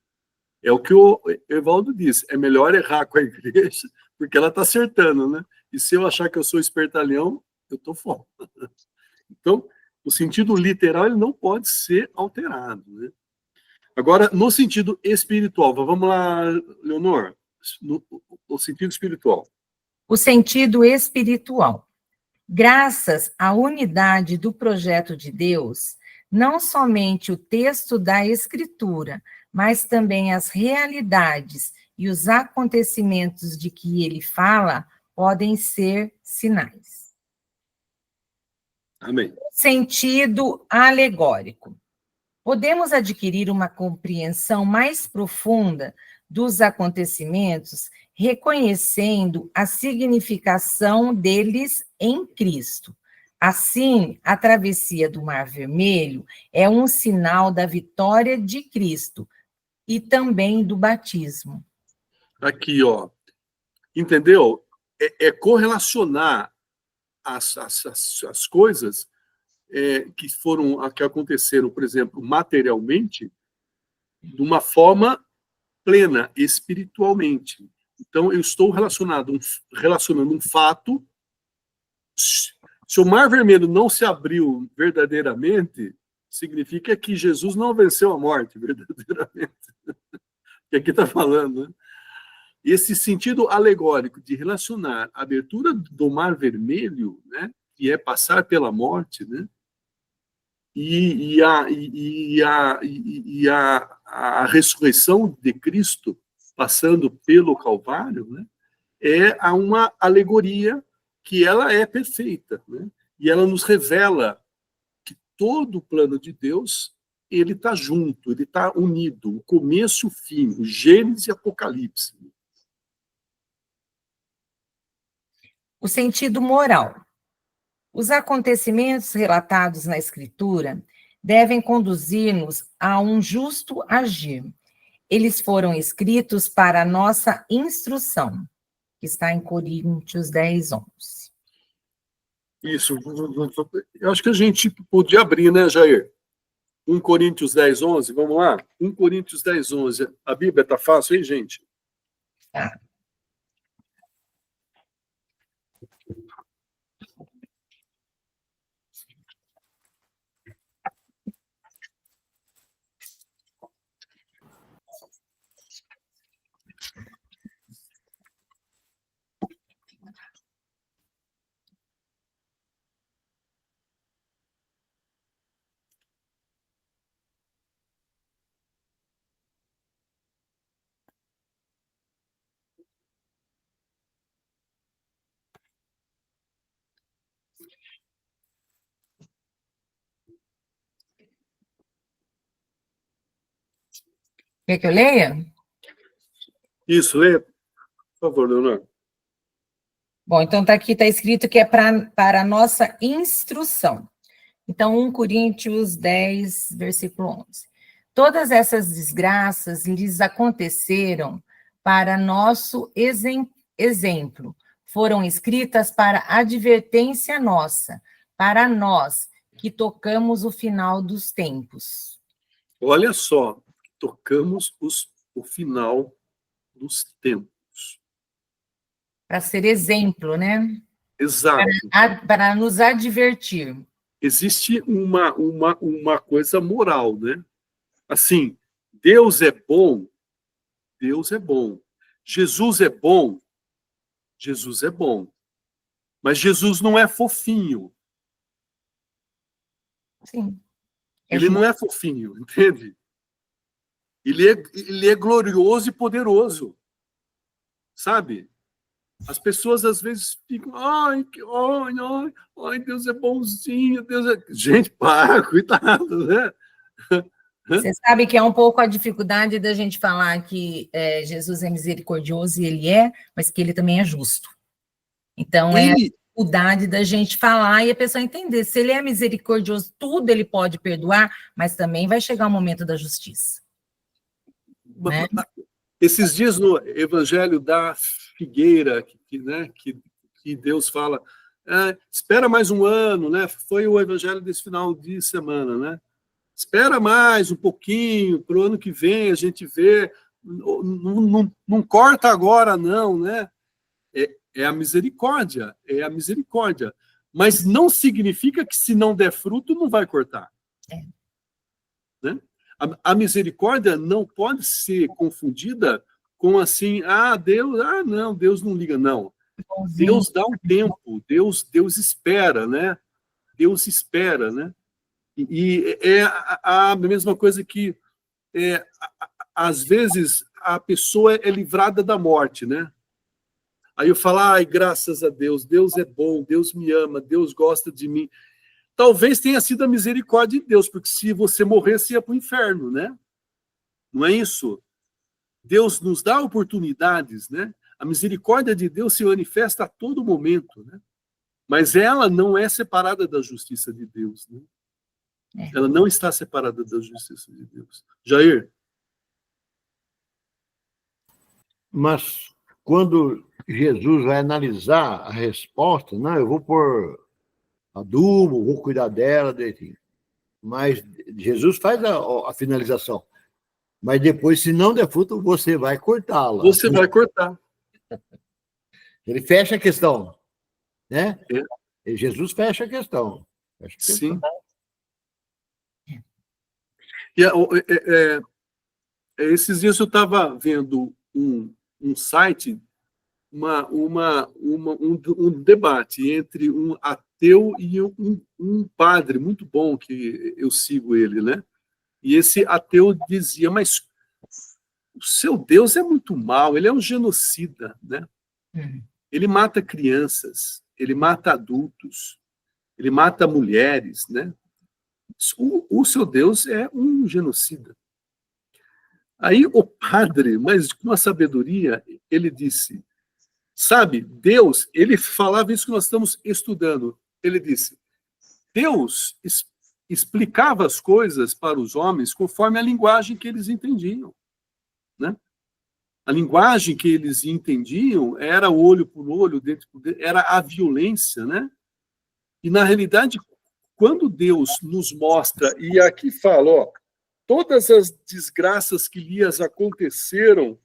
É o que o Evaldo disse, é melhor errar com a igreja, porque ela está acertando, né? E se eu achar que eu sou espertalhão, eu estou fora. Então, o sentido literal ele não pode ser alterado, né? Agora, no sentido espiritual, vamos lá, Leonor, no sentido espiritual. O sentido espiritual. Graças à unidade do projeto de Deus, não somente o texto da Escritura, mas também as realidades e os acontecimentos de que ele fala podem ser sinais. Amém. Sentido alegórico. Podemos adquirir uma compreensão mais profunda dos acontecimentos, reconhecendo a significação deles em Cristo. Assim, a travessia do Mar Vermelho é um sinal da vitória de Cristo e também do batismo. Aqui, ó, entendeu? É correlacionar as coisas que aconteceram, por exemplo, materialmente, de uma forma plena, espiritualmente. Então, eu estou relacionando um fato. Se o Mar Vermelho não se abriu verdadeiramente, significa que Jesus não venceu a morte verdadeiramente. Que aqui está falando, né? Esse sentido alegórico de relacionar a abertura do Mar Vermelho, né, que é passar pela morte, né, e a ressurreição de Cristo passando pelo Calvário, né, é uma alegoria que ela é perfeita, né, e ela nos revela que todo o plano de Deus ele está junto, ele está unido, o começo e o fim, o Gênesis e Apocalipse. O sentido moral. Os acontecimentos relatados na Escritura devem conduzir-nos a um justo agir. Eles foram escritos para a nossa instrução, que está em Coríntios 10, 11. Isso, eu acho que a gente podia abrir, né, Jair? 1 Coríntios 10, 11, vamos lá? 1 Coríntios 10, 11. A Bíblia está fácil, hein, gente? Tá. Quer que eu leia? Isso, lê, por favor, Leonor. Bom, então aqui está escrito que é para a nossa instrução. Então, 1 Coríntios 10, versículo 11. Todas essas desgraças lhes aconteceram para nosso exemplo. Foram escritas para advertência nossa, para nós que tocamos o final dos tempos. Olha só, tocamos o final dos tempos. Para ser exemplo, né? Exato. Para nos advertir. Existe uma coisa moral, né? Assim, Deus é bom, Deus é bom. Jesus é bom, Jesus é bom. Mas Jesus não é fofinho. Sim. Ele não é fofinho, entende? Ele é glorioso e poderoso. Sabe? As pessoas às vezes ficam, ai, Deus é bonzinho, Deus é... Gente, para, cuidado, né? Você sabe que é um pouco a dificuldade da gente falar que Jesus é misericordioso, e ele é, mas que ele também é justo. Então, é a dificuldade da gente falar e a pessoa entender. Se ele é misericordioso, tudo ele pode perdoar, mas também vai chegar o momento da justiça. Né? Esses dias no Evangelho da Figueira, que Deus fala, espera mais um ano, né? Foi o Evangelho desse final de semana, né? Espera mais um pouquinho, para o ano que vem a gente vê, não corta agora não, né? É a misericórdia, mas não significa que se não der fruto, não vai cortar. Né? A misericórdia não pode ser confundida com assim, Deus não liga, não. Deus dá um tempo, Deus espera, né? Deus espera, né? E é a mesma coisa que, às vezes, a pessoa é livrada da morte, né? Aí eu falo, graças a Deus, Deus é bom, Deus me ama, Deus gosta de mim. Talvez tenha sido a misericórdia de Deus, porque se você morresse, ia para o inferno, né? Não é isso? Deus nos dá oportunidades, né? A misericórdia de Deus se manifesta a todo momento, né? Mas ela não é separada da justiça de Deus, né? Ela não está separada da justiça de Deus. Jair? Mas quando Jesus vai analisar a resposta, não, eu vou pôr adubo, vou cuidar dela, direitinho. Mas Jesus faz a finalização. Mas depois, se não der fruto, você vai cortá-la. Você vai cortar. Ele fecha a questão, né? Jesus fecha a questão. Sim. Esses dias eu estava vendo um site, um debate entre um ateu e um padre muito bom, que eu sigo ele, né? E esse ateu dizia, mas o seu Deus é muito mau, ele é um genocida, né? Ele mata crianças, ele mata adultos, ele mata mulheres, né? O seu Deus é um genocida. Aí o padre, mas com uma sabedoria, ele disse, sabe, Deus, ele falava isso que nós estamos estudando, ele disse, Deus explicava as coisas para os homens conforme a linguagem que eles entendiam, né? A linguagem que eles entendiam era olho por olho, dente por dente, era a violência, né? E, na realidade, quando Deus nos mostra, e aqui fala, todas as desgraças que lhes aconteceram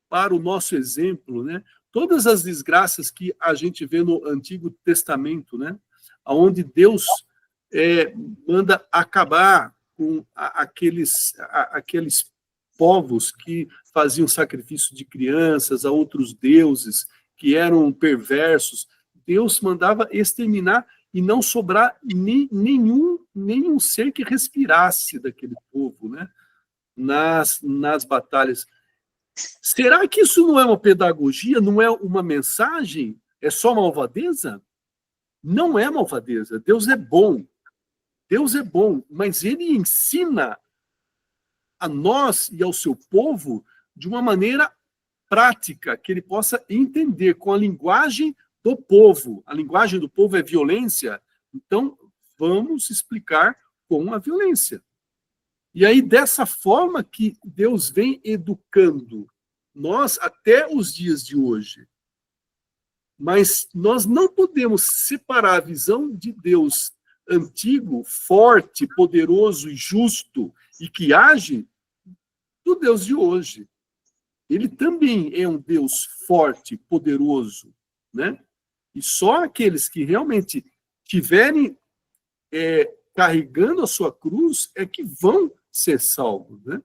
para o nosso exemplo, né? Todas as desgraças que a gente vê no Antigo Testamento, né? Onde Deus manda acabar com aqueles povos que faziam sacrifício de crianças a outros deuses, que eram perversos. Deus mandava exterminar e não sobrar nenhum ser que respirasse daquele povo, né? Nas batalhas. Será que isso não é uma pedagogia, não é uma mensagem? É só malvadeza? Não é malvadeza. Deus é bom. Deus é bom, mas ele ensina a nós e ao seu povo de uma maneira prática, que ele possa entender com a linguagem do povo. A linguagem do povo é violência, então vamos explicar com a violência. E aí, dessa forma que Deus vem educando nós até os dias de hoje. Mas nós não podemos separar a visão de Deus antigo, forte, poderoso e justo, e que age, do Deus de hoje. Ele também é um Deus forte, poderoso, né? E só aqueles que realmente estiverem carregando a sua cruz é que vão ser salvos, né?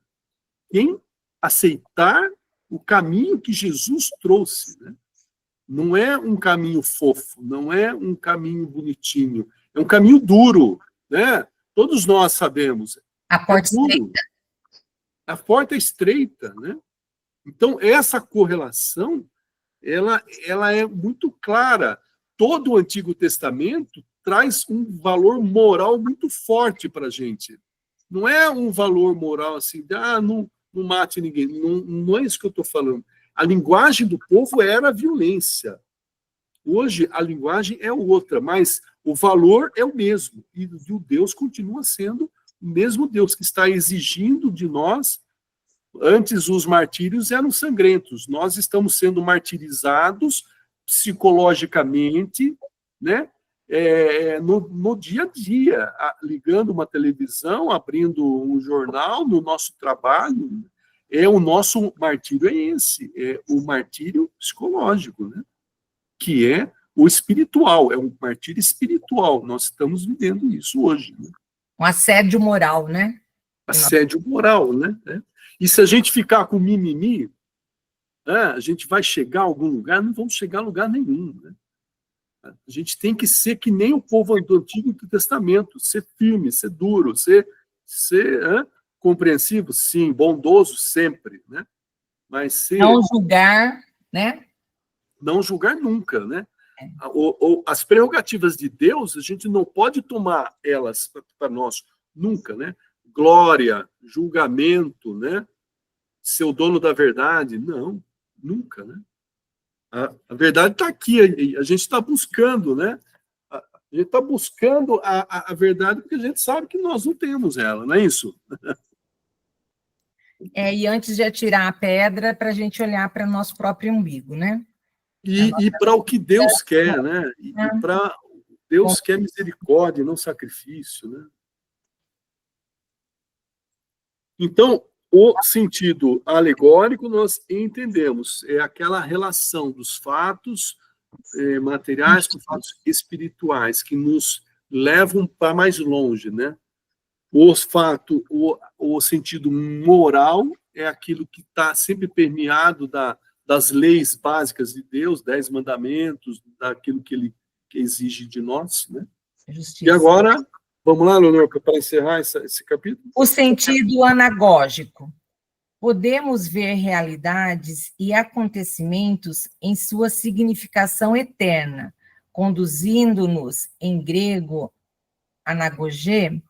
Quem aceitar o caminho que Jesus trouxe, né? Não é um caminho fofo, não é um caminho bonitinho, é um caminho duro, né? Todos nós sabemos. A porta estreita. A porta é estreita, né? Então, essa correlação, ela é muito clara. Todo o Antigo Testamento traz um valor moral muito forte para a gente. Não é um valor moral assim, não mate ninguém. Não é isso que eu estou falando. A linguagem do povo era a violência. Hoje, a linguagem é outra, mas o valor é o mesmo. E o Deus continua sendo o mesmo Deus que está exigindo de nós. Antes, os martírios eram sangrentos. Nós estamos sendo martirizados psicologicamente, né? No dia a dia, ligando uma televisão, abrindo um jornal, no nosso trabalho. O nosso martírio é esse, é o martírio psicológico, né? Que é o espiritual, é um martírio espiritual. Nós estamos vivendo isso hoje. Né? Um assédio moral, né? Assédio moral, né? E se a gente ficar com mimimi, a gente vai chegar a algum lugar? Não vamos chegar a lugar nenhum, né? A gente tem que ser que nem o povo do Antigo Testamento, ser firme, ser duro, ser compreensivo, sim, bondoso sempre, né? Mas ser... Não julgar, né? Não julgar nunca, né? As prerrogativas de Deus, a gente não pode tomar elas para nós, nunca, né? Glória, julgamento, né? Ser o dono da verdade, não, nunca, né? A verdade está aqui, a gente está buscando, né? A gente está buscando a verdade porque a gente sabe que nós não temos ela, não é isso? E antes de atirar a pedra, para a gente olhar para o nosso próprio umbigo, né? E para o que Deus quer, né? E para Deus quer misericórdia, não sacrifício, né? Então, o sentido alegórico nós entendemos, é aquela relação dos fatos materiais com fatos espirituais que nos levam para mais longe, né? O sentido moral é aquilo que está sempre permeado das leis básicas de Deus, 10 mandamentos, daquilo que ele exige de nós, né? Justiça. E agora, vamos lá, Leonor, para encerrar esse capítulo? O sentido anagógico. Podemos ver realidades e acontecimentos em sua significação eterna, conduzindo-nos, em grego, anagogê,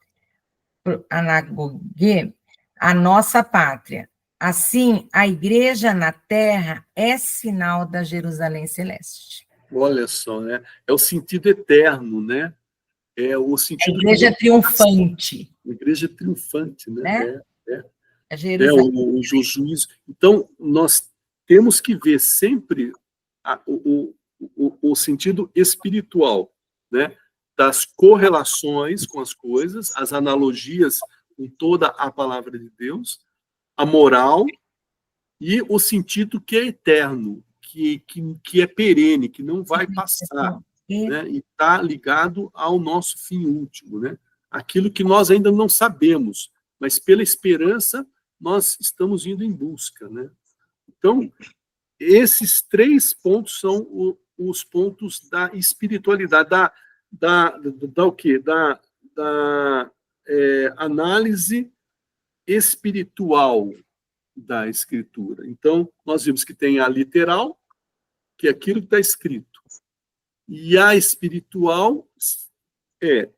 a nossa pátria. Assim, a igreja na terra é sinal da Jerusalém celeste. Olha só, né? É o sentido eterno, né? É o sentido... A igreja triunfante. A igreja triunfante, né? A Jerusalém. O juízo. Então, nós temos que ver sempre o sentido espiritual, né? Das correlações com as coisas, as analogias com toda a palavra de Deus, a moral e o sentido que é eterno, que é perene, que não vai passar, né? E está ligado ao nosso fim último, né? Aquilo que nós ainda não sabemos, mas pela esperança nós estamos indo em busca, né? Então, esses 3 pontos são os pontos da espiritualidade, o quê? Da análise espiritual da Escritura. Então, nós vimos que tem a literal, que é aquilo que está escrito, e a espiritual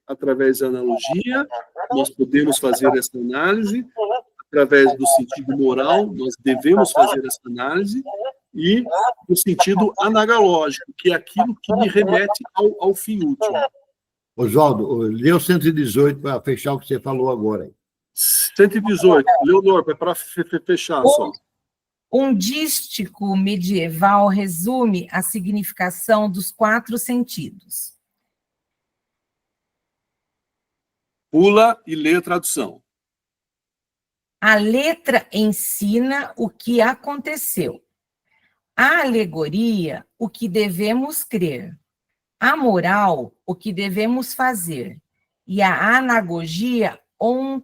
através da analogia, nós podemos fazer essa análise, através do sentido moral, nós devemos fazer essa análise, e o sentido anagalógico, que é aquilo que me remete ao fim último. Oswaldo, lê o 118 para fechar o que você falou agora. 118, Leonor, para fechar só. Um dístico medieval resume a significação dos 4 sentidos. Pula e lê a tradução. A letra ensina o que aconteceu. A alegoria, o que devemos crer. A moral, o que devemos fazer. E a anagogia,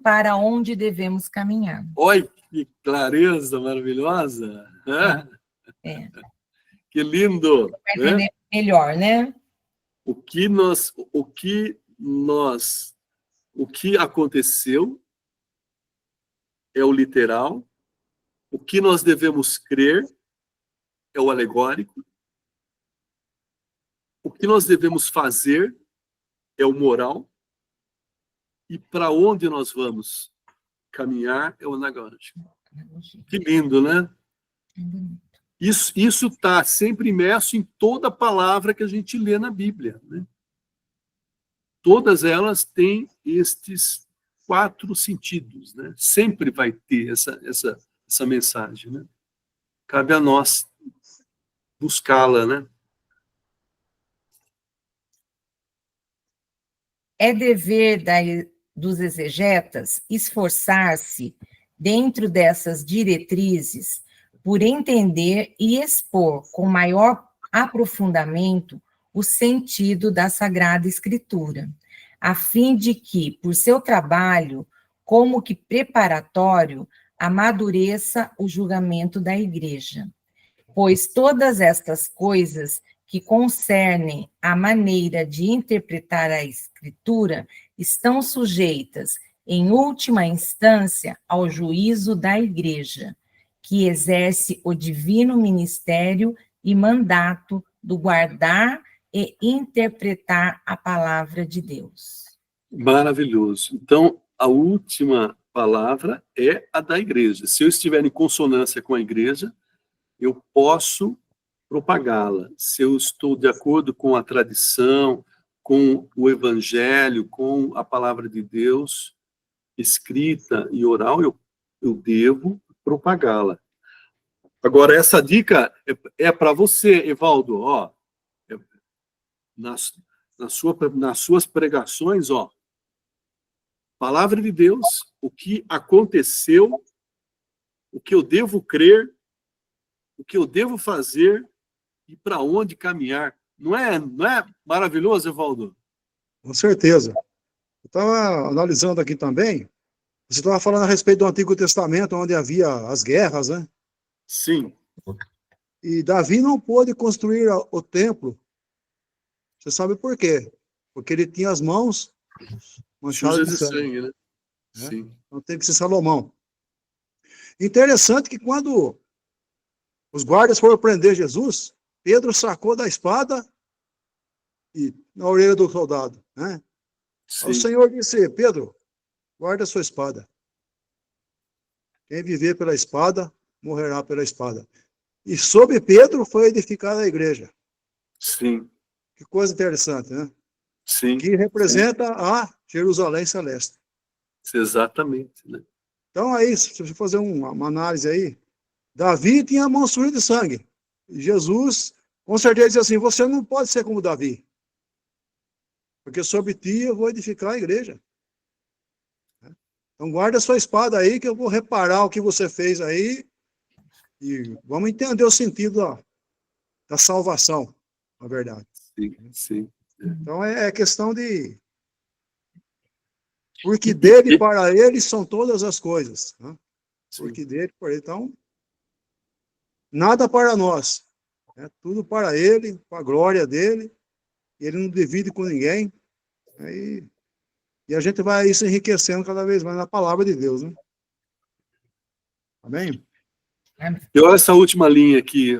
para onde devemos caminhar. Olha que clareza maravilhosa! Que lindo! Para entender melhor, né? O que aconteceu é o literal, o que nós devemos crer é o alegórico, o que nós devemos fazer é o moral, e para onde nós vamos caminhar é o anagógico. Que lindo, né? Isso está sempre imerso em toda palavra que a gente lê na Bíblia, né? Todas elas têm estes 4 sentidos, né? Sempre vai ter essa mensagem, né? Cabe a nós buscá-la, né? É dever dos exegetas esforçar-se, dentro dessas diretrizes, por entender e expor com maior aprofundamento o sentido da Sagrada Escritura, a fim de que, por seu trabalho, como que preparatório, amadureça o julgamento da Igreja. Pois todas estas coisas que concernem a maneira de interpretar a Escritura estão sujeitas, em última instância, ao juízo da Igreja, que exerce o divino ministério e mandato do guardar e interpretar a palavra de Deus. Maravilhoso. Então, a última palavra é a da igreja. Se eu estiver em consonância com a igreja, eu posso propagá-la. Se eu estou de acordo com a tradição, com o evangelho, com a palavra de Deus, escrita e oral, eu devo propagá-la. Agora, essa dica é para você, Evaldo, ó, nas suas pregações, ó, palavra de Deus, o que aconteceu, o que eu devo crer, o que eu devo fazer e para onde caminhar. Não é maravilhoso, Evaldo? Com certeza. Eu estava analisando aqui também, você estava falando a respeito do Antigo Testamento, onde havia as guerras, né? Sim. E Davi não pôde construir o templo. Você sabe por quê? Porque ele tinha as mãos manchadas de sangue, né? Né? Sim. Então teve que ser Salomão. Interessante que quando os guardas foram prender Jesus, Pedro sacou da espada e na orelha do soldado, né? Sim. O Senhor disse: Pedro, guarda a sua espada. Quem viver pela espada, morrerá pela espada. E sobre Pedro foi edificada a igreja. Sim. Que coisa interessante, né? Sim. Que representa a Jerusalém Celeste. Exatamente, né? Então, aí, se você fazer uma análise aí, Davi tinha a mão suja de sangue. E Jesus, com certeza, disse assim: você não pode ser como Davi, porque sobre ti eu vou edificar a igreja. Então, guarda a sua espada aí, que eu vou reparar o que você fez aí, e vamos entender o sentido da salvação, na verdade. Sim, sim. Então, é questão de... Porque dele para ele são todas as coisas. Né? Porque dele para ele. Então, nada para nós. Né? Tudo para ele, para a glória dele. Ele não divide com ninguém. Né? E a gente vai se enriquecendo cada vez mais na palavra de Deus. Né? Amém? E olha essa última linha aqui,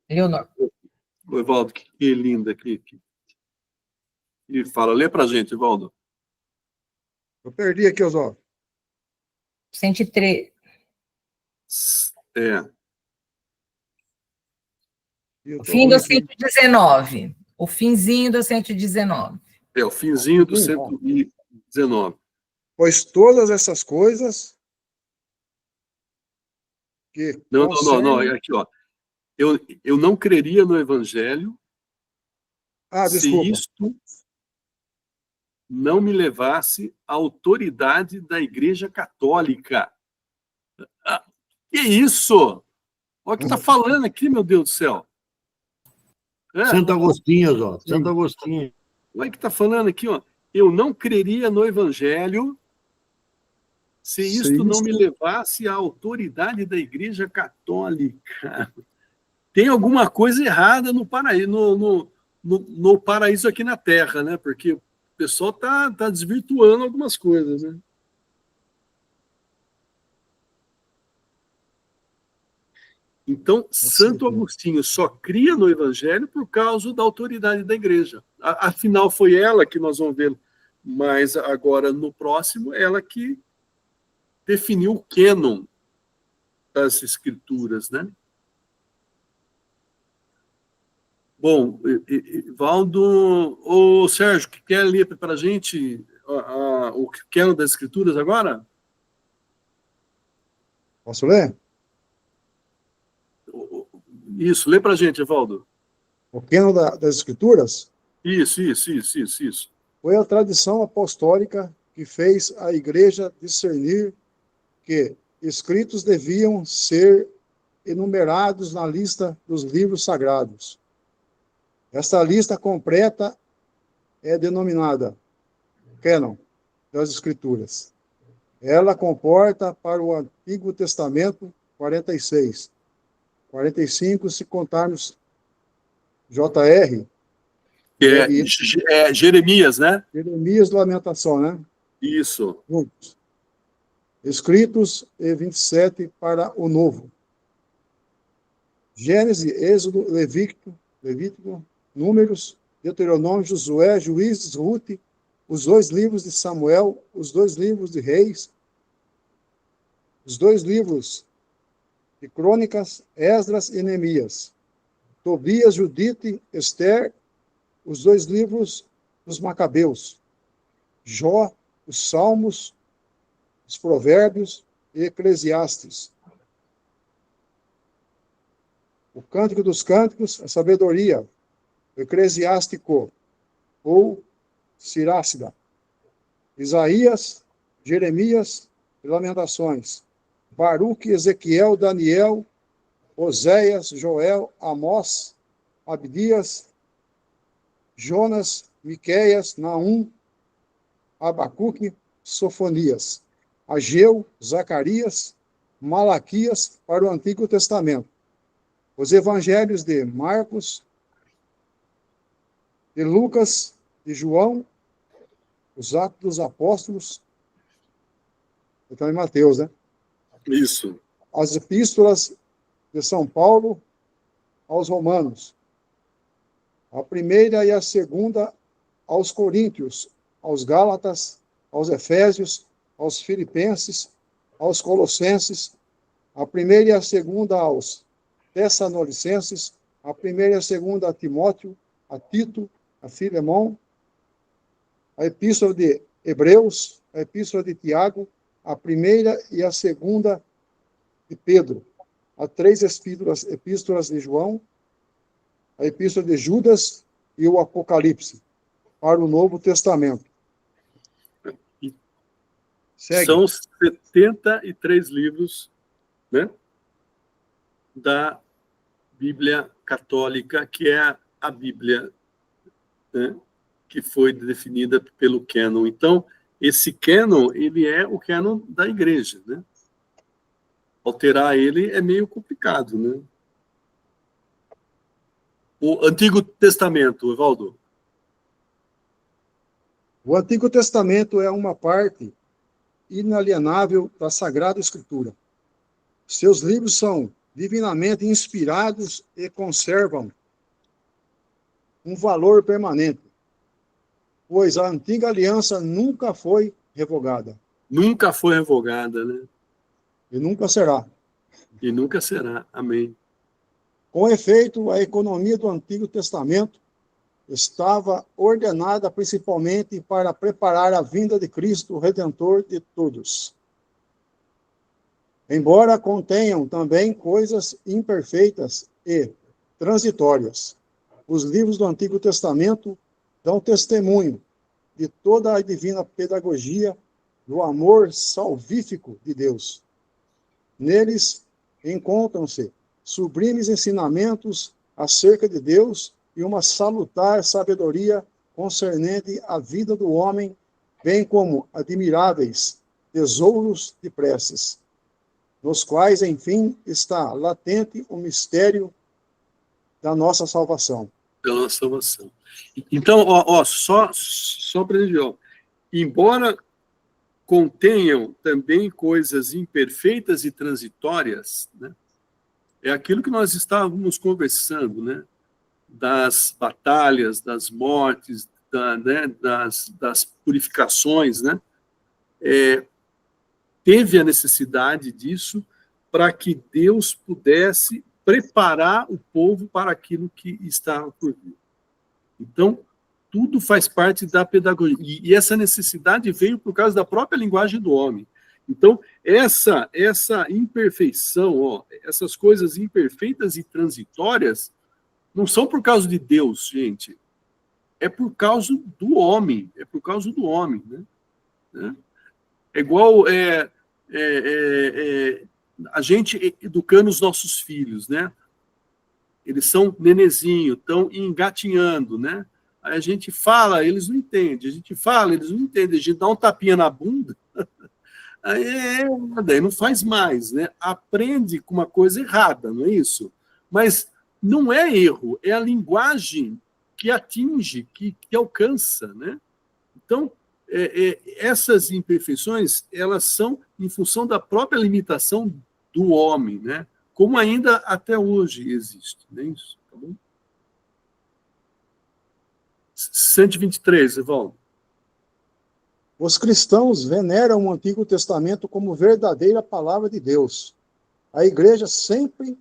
Leonor. o Evaldo, que linda aqui. E fala, lê pra gente, Evaldo. Eu perdi aqui os olhos. 103. É. O fim do 119. O finzinho do 119. É, o finzinho do 119. Pois todas essas coisas que Não, aqui, ó. Eu não creria no evangelho se desculpa. isto não me levasse à autoridade da Igreja Católica. Que isso? Olha o que está falando aqui, meu Deus do céu. Santo Agostinho, ó. Santo Agostinho. Olha o que está falando aqui, ó. Eu não creria no evangelho se isto não me levasse à autoridade da Igreja Católica. Tem alguma coisa errada no paraíso, no paraíso aqui na Terra, né? Porque o pessoal tá desvirtuando algumas coisas, né? Então, Santo Agostinho só cria no Evangelho por causa da autoridade da Igreja. Afinal, foi ela que nós vamos ver Mas agora, no próximo, ela que definiu o cânon das escrituras, né? Bom, Valdo, ô Sérgio, que quer ler para a gente o cânon das escrituras agora? Posso ler? Isso, lê para a gente, Evaldo. O cânon das Escrituras Isso. foi a tradição apostólica que fez a Igreja discernir que escritos deviam ser enumerados na lista dos livros sagrados. Esta lista completa é denominada cânon das Escrituras. Ela comporta para o Antigo Testamento 46, 45 se contarmos JR, Jeremias, né? Jeremias, Lamentação, né? Isso. Juntos. Escritos e 27 para o Novo. Gênesis, Êxodo, Levítico, Números, Deuteronômio, Josué, Juízes, Ruth, os 2 livros de Samuel, os 2 livros de Reis, os 2 livros de Crônicas, Esdras e Neemias, Tobias, Judite, Esther, os 2 livros dos Macabeus, Jó, os Salmos, os Provérbios e Eclesiastes, o Cântico dos Cânticos, a Sabedoria, o Eclesiástico, ou Sirácida, Isaías, Jeremias e Lamentações, Baruque, Ezequiel, Daniel, Oséias, Joel, Amós, Abdias, Jonas, Miqueias, Naum, Abacuque, Sofonias, Ageu, Zacarias, Malaquias para o Antigo Testamento. Os evangelhos de Marcos, de Lucas, de João, os Atos dos Apóstolos, e também Mateus, né? Isso. As epístolas de São Paulo aos Romanos, a primeira e a segunda aos Coríntios, aos Gálatas, aos Efésios, aos Filipenses, aos Colossenses, a primeira e a segunda aos Tessalonicenses, a primeira e a segunda a Timóteo, a Tito, a Filemão, a epístola de Hebreus, a epístola de Tiago, a primeira e a segunda de Pedro, a 3 epístolas de João, a epístola de Judas e o Apocalipse, para o Novo Testamento. Segue. São 73 livros, né, da Bíblia Católica, que é a Bíblia, né, que foi definida pelo cânon. Então, esse cânon, ele é o cânon da Igreja, né? Alterar ele é meio complicado, né? O Antigo Testamento, Evaldo. O Antigo Testamento é uma parte inalienável da Sagrada Escritura. Seus livros são divinamente inspirados e conservam um valor permanente, pois a antiga aliança nunca foi revogada. Nunca foi revogada, né? E nunca será. E nunca será. Amém. Com efeito, a economia do Antigo Testamento estava ordenada principalmente para preparar a vinda de Cristo, o Redentor de todos. Embora contenham também coisas imperfeitas e transitórias, os livros do Antigo Testamento dão testemunho de toda a divina pedagogia do amor salvífico de Deus. Neles encontram-se sublimes ensinamentos acerca de Deus e uma salutar sabedoria concernente à vida do homem, bem como admiráveis tesouros de preces, nos quais, enfim, está latente o mistério da nossa salvação. Da nossa salvação. Então, só para gente ver, embora contenham também coisas imperfeitas e transitórias, né? É aquilo que nós estávamos conversando, né? Das batalhas, das mortes, das purificações, né? Teve a necessidade disso para que Deus pudesse preparar o povo para aquilo que estava por vir. Então, tudo faz parte da pedagogia. E essa necessidade veio por causa da própria linguagem do homem. Então, essa imperfeição, essas coisas imperfeitas e transitórias, não são por causa de Deus, gente. É por causa do homem. É por causa do homem, né? É igual a gente educando os nossos filhos, né? Eles são nenezinho, estão engatinhando, né? Aí a gente fala, eles não entendem. A gente fala, eles não entendem. A gente dá um tapinha na bunda, daí não faz mais, né? Aprende com uma coisa errada, não é isso? Mas não é erro, é a linguagem que atinge, que alcança, né? Então, essas imperfeições, elas são em função da própria limitação do homem, né? Como ainda até hoje existe, não é isso? Tá bom? 123, Evaldo. Os cristãos veneram o Antigo Testamento como verdadeira palavra de Deus. A Igreja sempre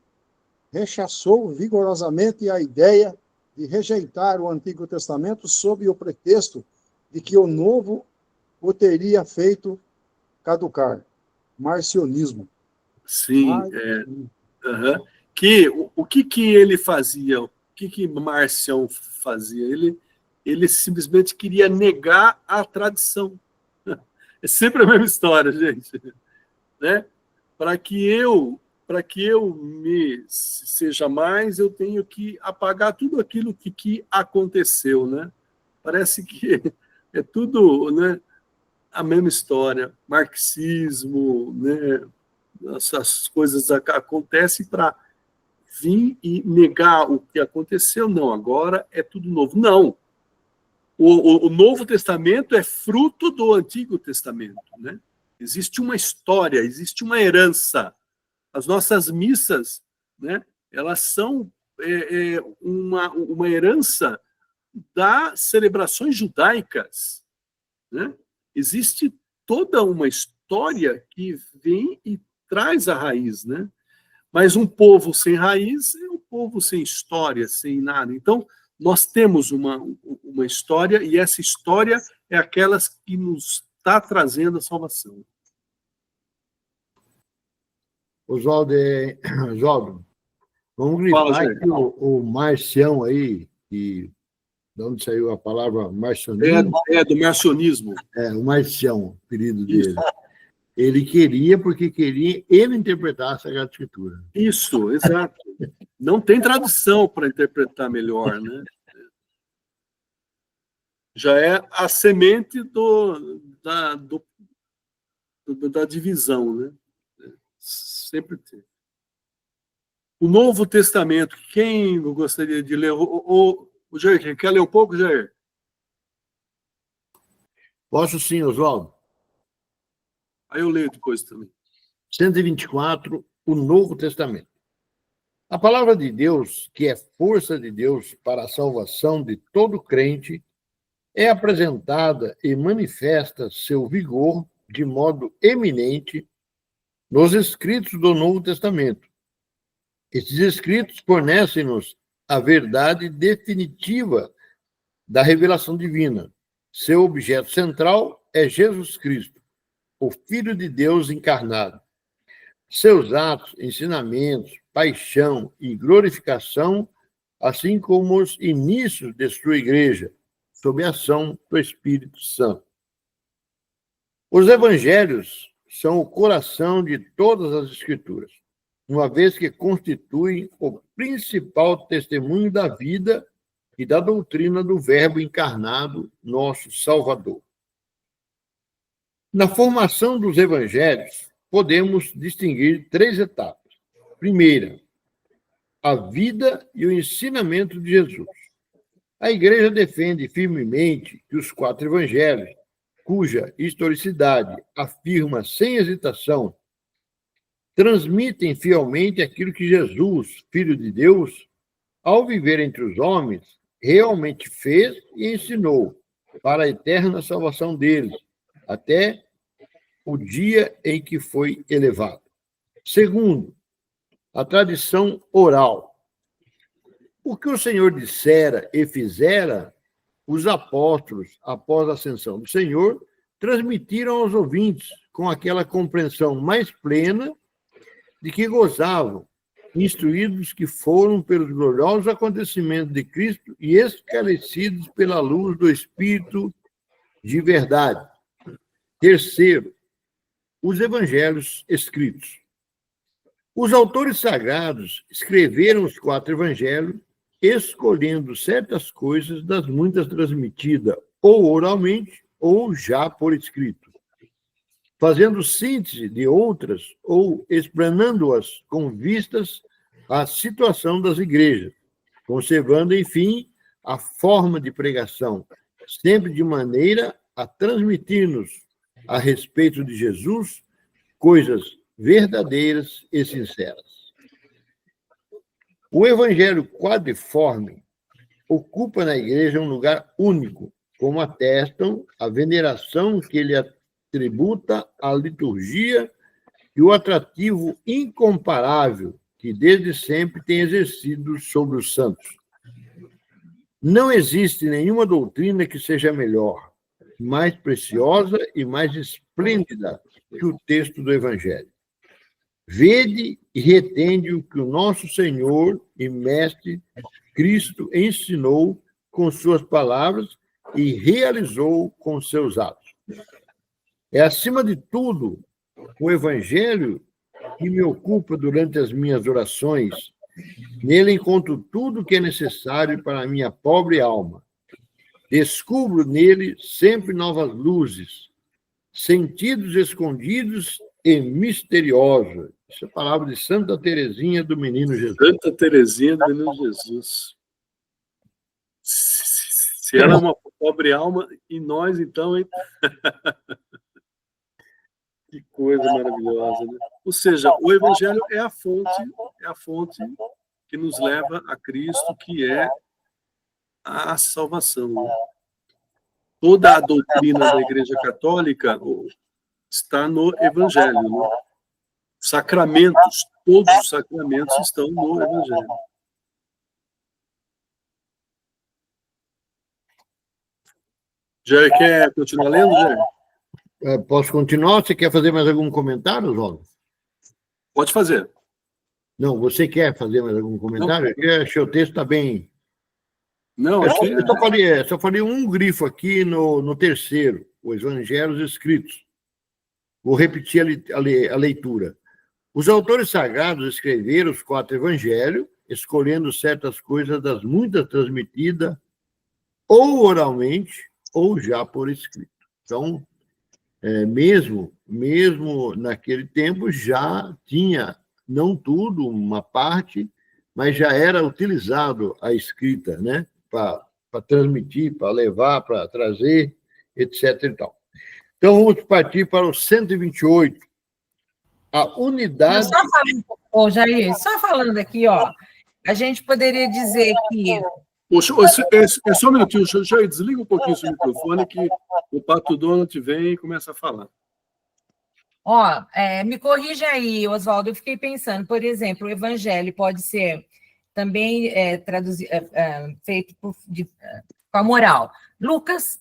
rechaçou vigorosamente a ideia de rejeitar o Antigo Testamento sob o pretexto de que o Novo o teria feito caducar. Marcionismo. Sim. O que ele fazia? O que Marcião fazia? Ele simplesmente queria negar a tradição. É sempre a mesma história, gente, né? Para que eu me seja mais, eu tenho que apagar tudo aquilo que aconteceu, né? Parece que é tudo, né, a mesma história. Marxismo, né? Essas coisas acontecem para vir e negar o que aconteceu. Não, agora é tudo novo. Não. O Novo Testamento é fruto do Antigo Testamento, né? Existe uma história, existe uma herança. As nossas missas, né, elas são uma herança das celebrações judaicas, né? Existe toda uma história que vem e traz a raiz, né? Mas um povo sem raiz é um povo sem história, sem nada. Então, nós temos uma história, e essa história é aquela que nos está trazendo a salvação. Oswaldo, vamos grifar que o Marcião aí, de onde saiu a palavra marcionismo? Do marcionismo. O Marcião, apelido dele. Ele queria, porque queria ele interpretar a Sagrada Escritura. Isso, exato. Não tem tradução para interpretar melhor, né? Já é a semente da divisão, né? Sempre tem. O Novo Testamento, quem gostaria de ler? O Jair, quer ler um pouco, Jair? Posso sim, Oswaldo. Aí eu leio depois também. 124, o Novo Testamento. A palavra de Deus, que é força de Deus para a salvação de todo crente, é apresentada e manifesta seu vigor de modo eminente nos escritos do Novo Testamento. Esses escritos fornecem-nos a verdade definitiva da revelação divina. Seu objeto central é Jesus Cristo, o Filho de Deus encarnado. Seus atos, ensinamentos, paixão e glorificação, assim como os inícios de sua igreja, sob a ação do Espírito Santo. Os evangelhos são o coração de todas as Escrituras, uma vez que constituem o principal testemunho da vida e da doutrina do Verbo encarnado, nosso Salvador. Na formação dos evangelhos, podemos distinguir 3 etapas. Primeira, a vida e o ensinamento de Jesus. A Igreja defende firmemente que os 4 evangelhos, cuja historicidade afirma sem hesitação, transmitem fielmente aquilo que Jesus, Filho de Deus, ao viver entre os homens, realmente fez e ensinou, para a eterna salvação deles, até o dia em que foi elevado. Segundo, a tradição oral. O que o Senhor dissera e fizera, os apóstolos, após a ascensão do Senhor, transmitiram aos ouvintes com aquela compreensão mais plena de que gozavam, instruídos que foram pelos gloriosos acontecimentos de Cristo e esclarecidos pela luz do Espírito de verdade. Terceiro, os evangelhos escritos. Os autores sagrados escreveram os 4 evangelhos, escolhendo certas coisas das muitas transmitidas ou oralmente ou já por escrito, fazendo síntese de outras ou explanando-as com vistas à situação das igrejas, conservando, enfim, a forma de pregação, sempre de maneira a transmitir-nos a respeito de Jesus coisas verdadeiras e sinceras. O evangelho quadriforme ocupa na igreja um lugar único, como atestam a veneração que ele tributa à liturgia e o atrativo incomparável que desde sempre tem exercido sobre os santos. Não existe nenhuma doutrina que seja melhor, mais preciosa e mais esplêndida que o texto do Evangelho. Vede e retende o que o nosso Senhor e Mestre Cristo ensinou com suas palavras e realizou com seus atos. É, acima de tudo, o Evangelho que me ocupa durante as minhas orações. Nele encontro tudo o que é necessário para a minha pobre alma. Descubro nele sempre novas luzes, sentidos escondidos e misteriosos. Essa é a palavra de Santa Teresinha do Menino Jesus. Santa Teresinha do Menino Jesus. Se ela é uma pobre alma, e nós, então, hein? Que coisa maravilhosa, né? Ou seja, o Evangelho é a fonte que nos leva a Cristo, que é a salvação. Né? Toda a doutrina da Igreja Católica está no Evangelho. Né? Sacramentos, todos os sacramentos estão no Evangelho. Jair, quer continuar lendo, Jair? Posso continuar? Você quer fazer mais algum comentário, João? Pode fazer. Não, você quer fazer mais algum comentário? Eu achei o texto está bem... Não, eu aqui... só falei um grifo aqui no terceiro, os evangelhos escritos. Vou repetir a leitura. Os autores sagrados escreveram os 4 evangelhos, escolhendo certas coisas das muitas transmitidas, ou oralmente, ou já por escrito. Então, mesmo naquele tempo, já tinha, não tudo, uma parte, mas já era utilizado a escrita, né? Para transmitir, para levar, para trazer, etc. E tal. Então, vamos partir para o 128. A unidade... Jair, só falando aqui, ó, a gente poderia dizer que... É só um minutinho, Jair, desliga um pouquinho o microfone que o Pato Donald vem e começa a falar. Ó, me corrija aí, Oswaldo, eu fiquei pensando, por exemplo, o evangelho pode ser também feito com a moral. Lucas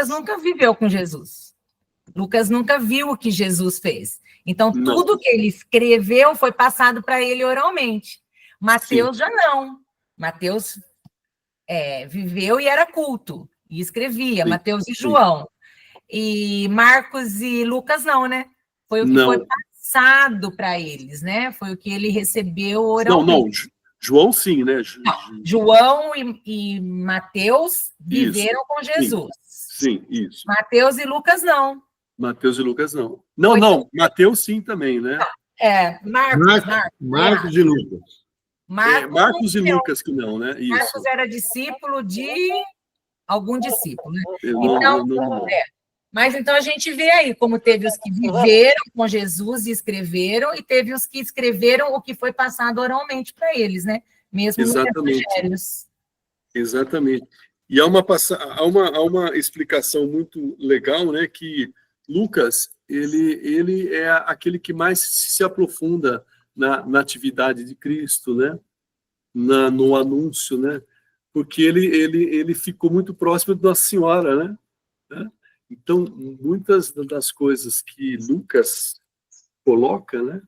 nunca viveu com Jesus. Lucas nunca viu o que Jesus fez. Então, tudo que ele escreveu foi passado para ele oralmente. Mateus já não. Mateus viveu e era culto, e escrevia, sim, Mateus e João. E Marcos e Lucas não, né? Foi o que foi passado para eles, né? Foi o que ele recebeu oralmente. Não, João sim, né? João e Mateus viveram com Jesus. Sim, isso. Mateus e Lucas não. Mateus e Lucas não. Não, Mateus sim também, né? Marcos e Lucas. Marcos e Lucas que não, né? Isso. Marcos era discípulo de algum discípulo, né? Mas então a gente vê aí como teve os que viveram com Jesus e escreveram, e teve os que escreveram o que foi passado oralmente para eles, né? Mesmo nos evangelhos. Exatamente. E há uma explicação muito legal, né, que Lucas, ele é aquele que mais se aprofunda na atividade de Cristo, né, no anúncio, né, porque ele ficou muito próximo de Nossa Senhora, né? Então, muitas das coisas que Lucas coloca, né,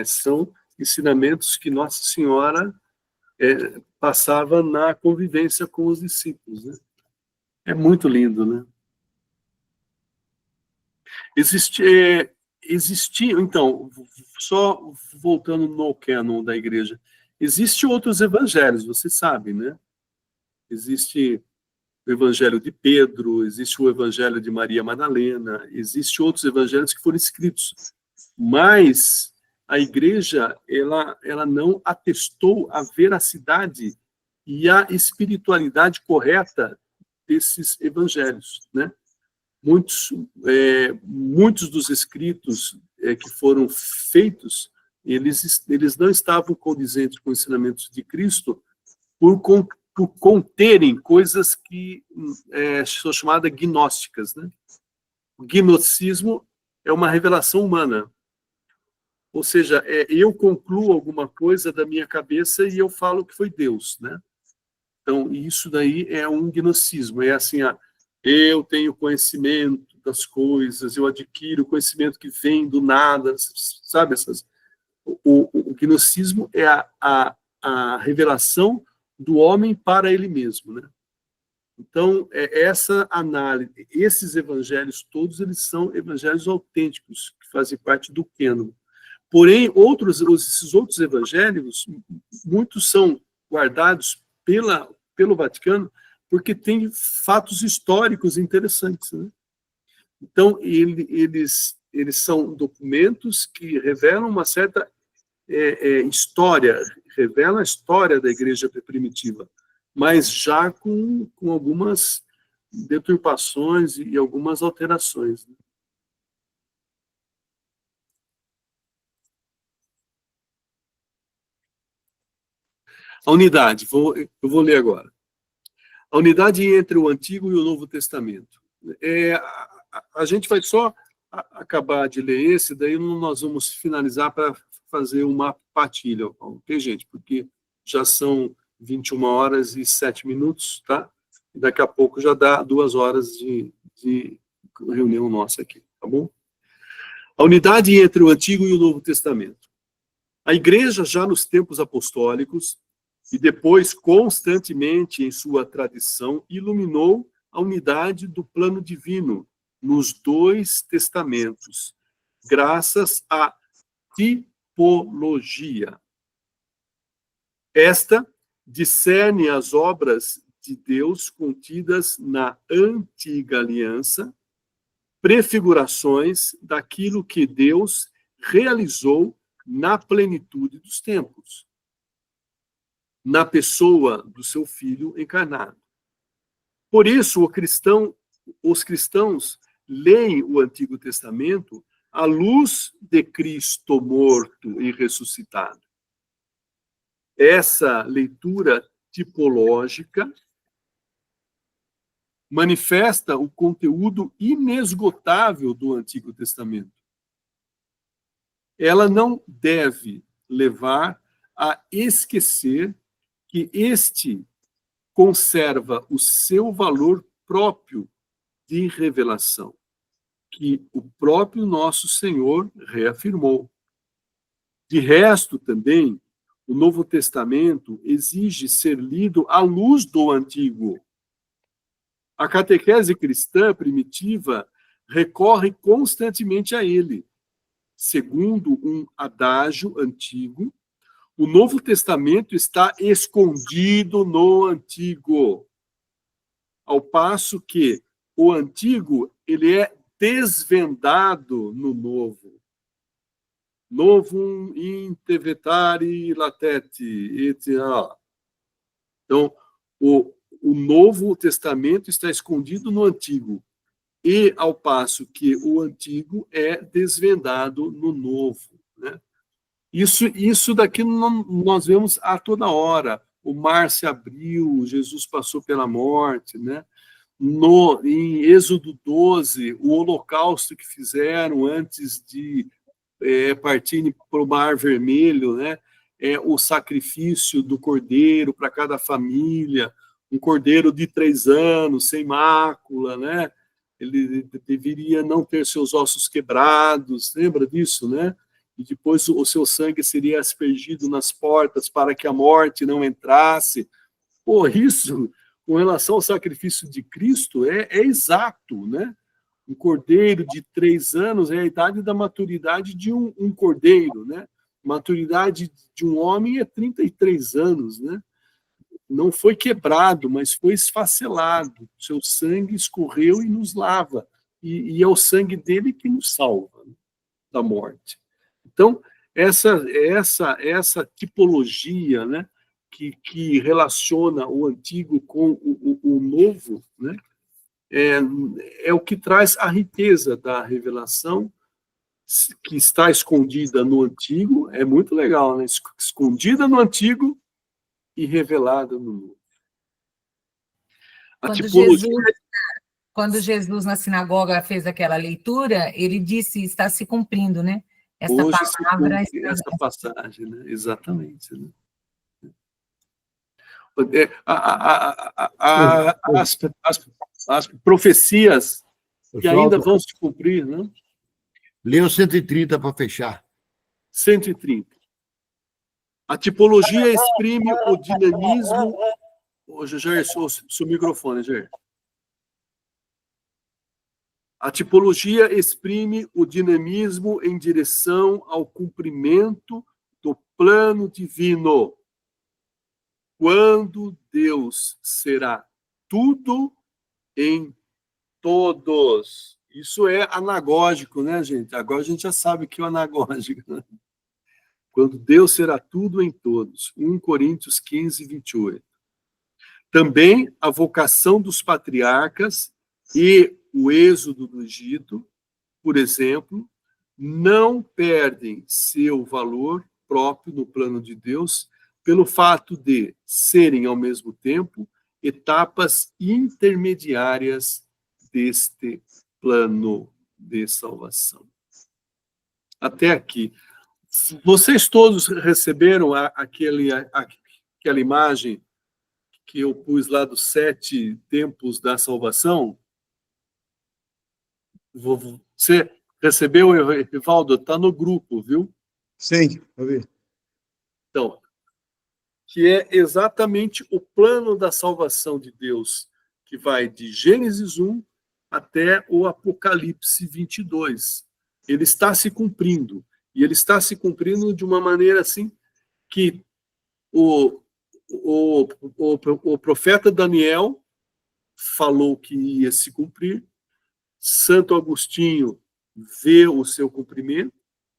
são ensinamentos que Nossa Senhora passava na convivência com os discípulos, né? É muito lindo, né? Então, só voltando no cânon da igreja, existem outros evangelhos, você sabe, né? Existe o evangelho de Pedro, existe o evangelho de Maria Madalena, existem outros evangelhos que foram escritos, mas a igreja, ela não atestou a veracidade e a espiritualidade correta desses evangelhos, né? Muitos dos escritos que foram feitos, eles não estavam condizentes com os ensinamentos de Cristo por conterem coisas que são chamadas gnósticas, né? O gnosticismo é uma revelação humana. Ou seja, eu concluo alguma coisa da minha cabeça e eu falo que foi Deus, né? Então, isso daí é um gnosticismo. É assim, eu tenho conhecimento das coisas, eu adquiro conhecimento que vem do nada, sabe? O gnosticismo é a revelação do homem para ele mesmo, né? Então, essa análise, esses evangelhos todos, eles são evangelhos autênticos, que fazem parte do cânon. Porém, esses outros evangelhos, muitos são guardados pelo Vaticano, porque tem fatos históricos interessantes, né? Então, eles são documentos que revelam uma certa história, revelam a história da igreja primitiva, mas já com algumas deturpações e algumas alterações, né? A unidade, eu vou ler agora. A unidade entre o Antigo e o Novo Testamento. A gente vai só acabar de ler esse, daí nós vamos finalizar para fazer uma partilha, ok, gente? Porque já são 21 horas e 7 minutos, tá? E daqui a pouco já dá 2 horas de reunião nossa aqui, tá bom? A unidade entre o Antigo e o Novo Testamento. A igreja, já nos tempos apostólicos, e depois, constantemente, em sua tradição, iluminou a unidade do plano divino nos 2 testamentos, graças à tipologia. Esta discerne as obras de Deus contidas na antiga aliança, prefigurações daquilo que Deus realizou na plenitude dos tempos, na pessoa do seu Filho encarnado. Por isso, os cristãos leem o Antigo Testamento à luz de Cristo morto e ressuscitado. Essa leitura tipológica manifesta o conteúdo inesgotável do Antigo Testamento. Ela não deve levar a esquecer que este conserva o seu valor próprio de revelação, que o próprio nosso Senhor reafirmou. De resto, também, o Novo Testamento exige ser lido à luz do Antigo. A catequese cristã primitiva recorre constantemente a ele. Segundo um adágio antigo, o Novo Testamento está escondido no Antigo, ao passo que o Antigo ele é desvendado no Novo. Novum intervetari latete, etc. Então, o Novo Testamento está escondido no Antigo, e ao passo que o Antigo é desvendado no Novo, né? Isso daqui nós vemos a toda hora. o mar se abriu, Jesus passou pela morte, né? Em Êxodo 12, o holocausto que fizeram antes de partirem para o Mar Vermelho, né? O sacrifício do cordeiro para cada família, um cordeiro de 3 anos, sem mácula, né? Ele deveria não ter seus ossos quebrados, lembra disso, né? E depois o seu sangue seria aspergido nas portas para que a morte não entrasse. Pô, isso, com relação ao sacrifício de Cristo, é exato, né? Um cordeiro de 3 anos é a idade da maturidade de um cordeiro, né? Maturidade de um homem é 33 anos, né? Não foi quebrado, mas foi esfacelado. Seu sangue escorreu e nos lava. E é o sangue dele que nos salva, né, da morte. Então, essa tipologia, né, que relaciona o antigo com o novo, né, é o que traz a riqueza da revelação, que está escondida no antigo. É muito legal, né? Escondida no antigo e revelada no novo. A tipologia... Quando Jesus na sinagoga fez aquela leitura, ele disse, está se cumprindo, né? Essa Hoje palavra... essa passagem, né? Exatamente. Né? As profecias que ainda vão se cumprir, né? Lê o 130 para fechar. 130. A tipologia exprime o dinamismo... Hoje, Jair, seu microfone, Jair. A tipologia exprime o dinamismo em direção ao cumprimento do plano divino. Quando Deus será tudo em todos. Isso é anagógico, né, gente? Agora a gente já sabe que é o anagógico. Né? Quando Deus será tudo em todos. 1 Coríntios 15, 28. Também a vocação dos patriarcas e o êxodo do Egito, por exemplo, não perdem seu valor próprio no plano de Deus pelo fato de serem, ao mesmo tempo, etapas intermediárias deste plano de salvação. Até aqui. Vocês todos receberam aquela imagem que eu pus lá dos 7 tempos da salvação? Você recebeu, Evaldo? Está no grupo, viu? Sim, eu vi. Então, que é exatamente o plano da salvação de Deus, que vai de Gênesis 1 até o Apocalipse 22. Ele está se cumprindo. E ele está se cumprindo de uma maneira assim que o profeta Daniel falou que ia se cumprir, Santo Agostinho vê o seu cumprimento,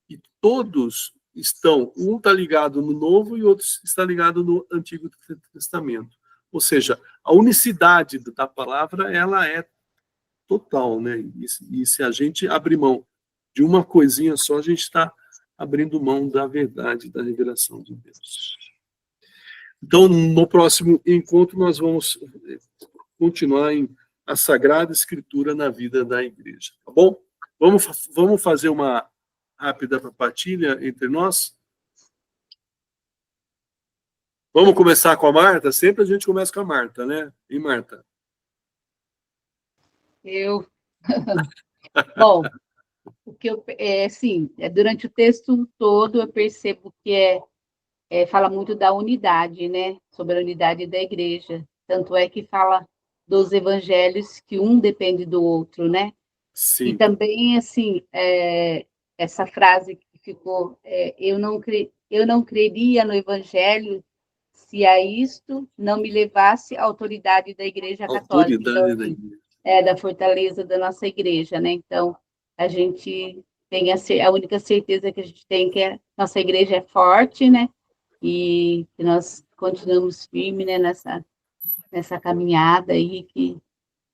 e todos estão, um está ligado no Novo e outro está ligado no Antigo Testamento. Ou seja, a unicidade da palavra, ela é total, né? E se a gente abrir mão de uma coisinha só, a gente está abrindo mão da verdade, da revelação de Deus. Então, no próximo encontro, nós vamos continuar em a Sagrada Escritura na vida da igreja, tá bom? Vamos fazer uma rápida partilha entre nós? Vamos começar com a Marta? Sempre a gente começa com a Marta, né? E Marta? Bom, o que durante o texto todo eu percebo que fala muito da unidade, né? Sobre a unidade da igreja. Tanto é que fala dos evangelhos, que um depende do outro, né? Sim. E também, assim, essa frase que ficou, eu não creria no evangelho se a isto não me levasse a autoridade da Igreja Católica. Autoridade da igreja. Da fortaleza da nossa igreja, né? Então, a gente tem a única certeza que a gente tem que nossa igreja é forte, né? E que nós continuamos firmes, né, nessa caminhada aí, que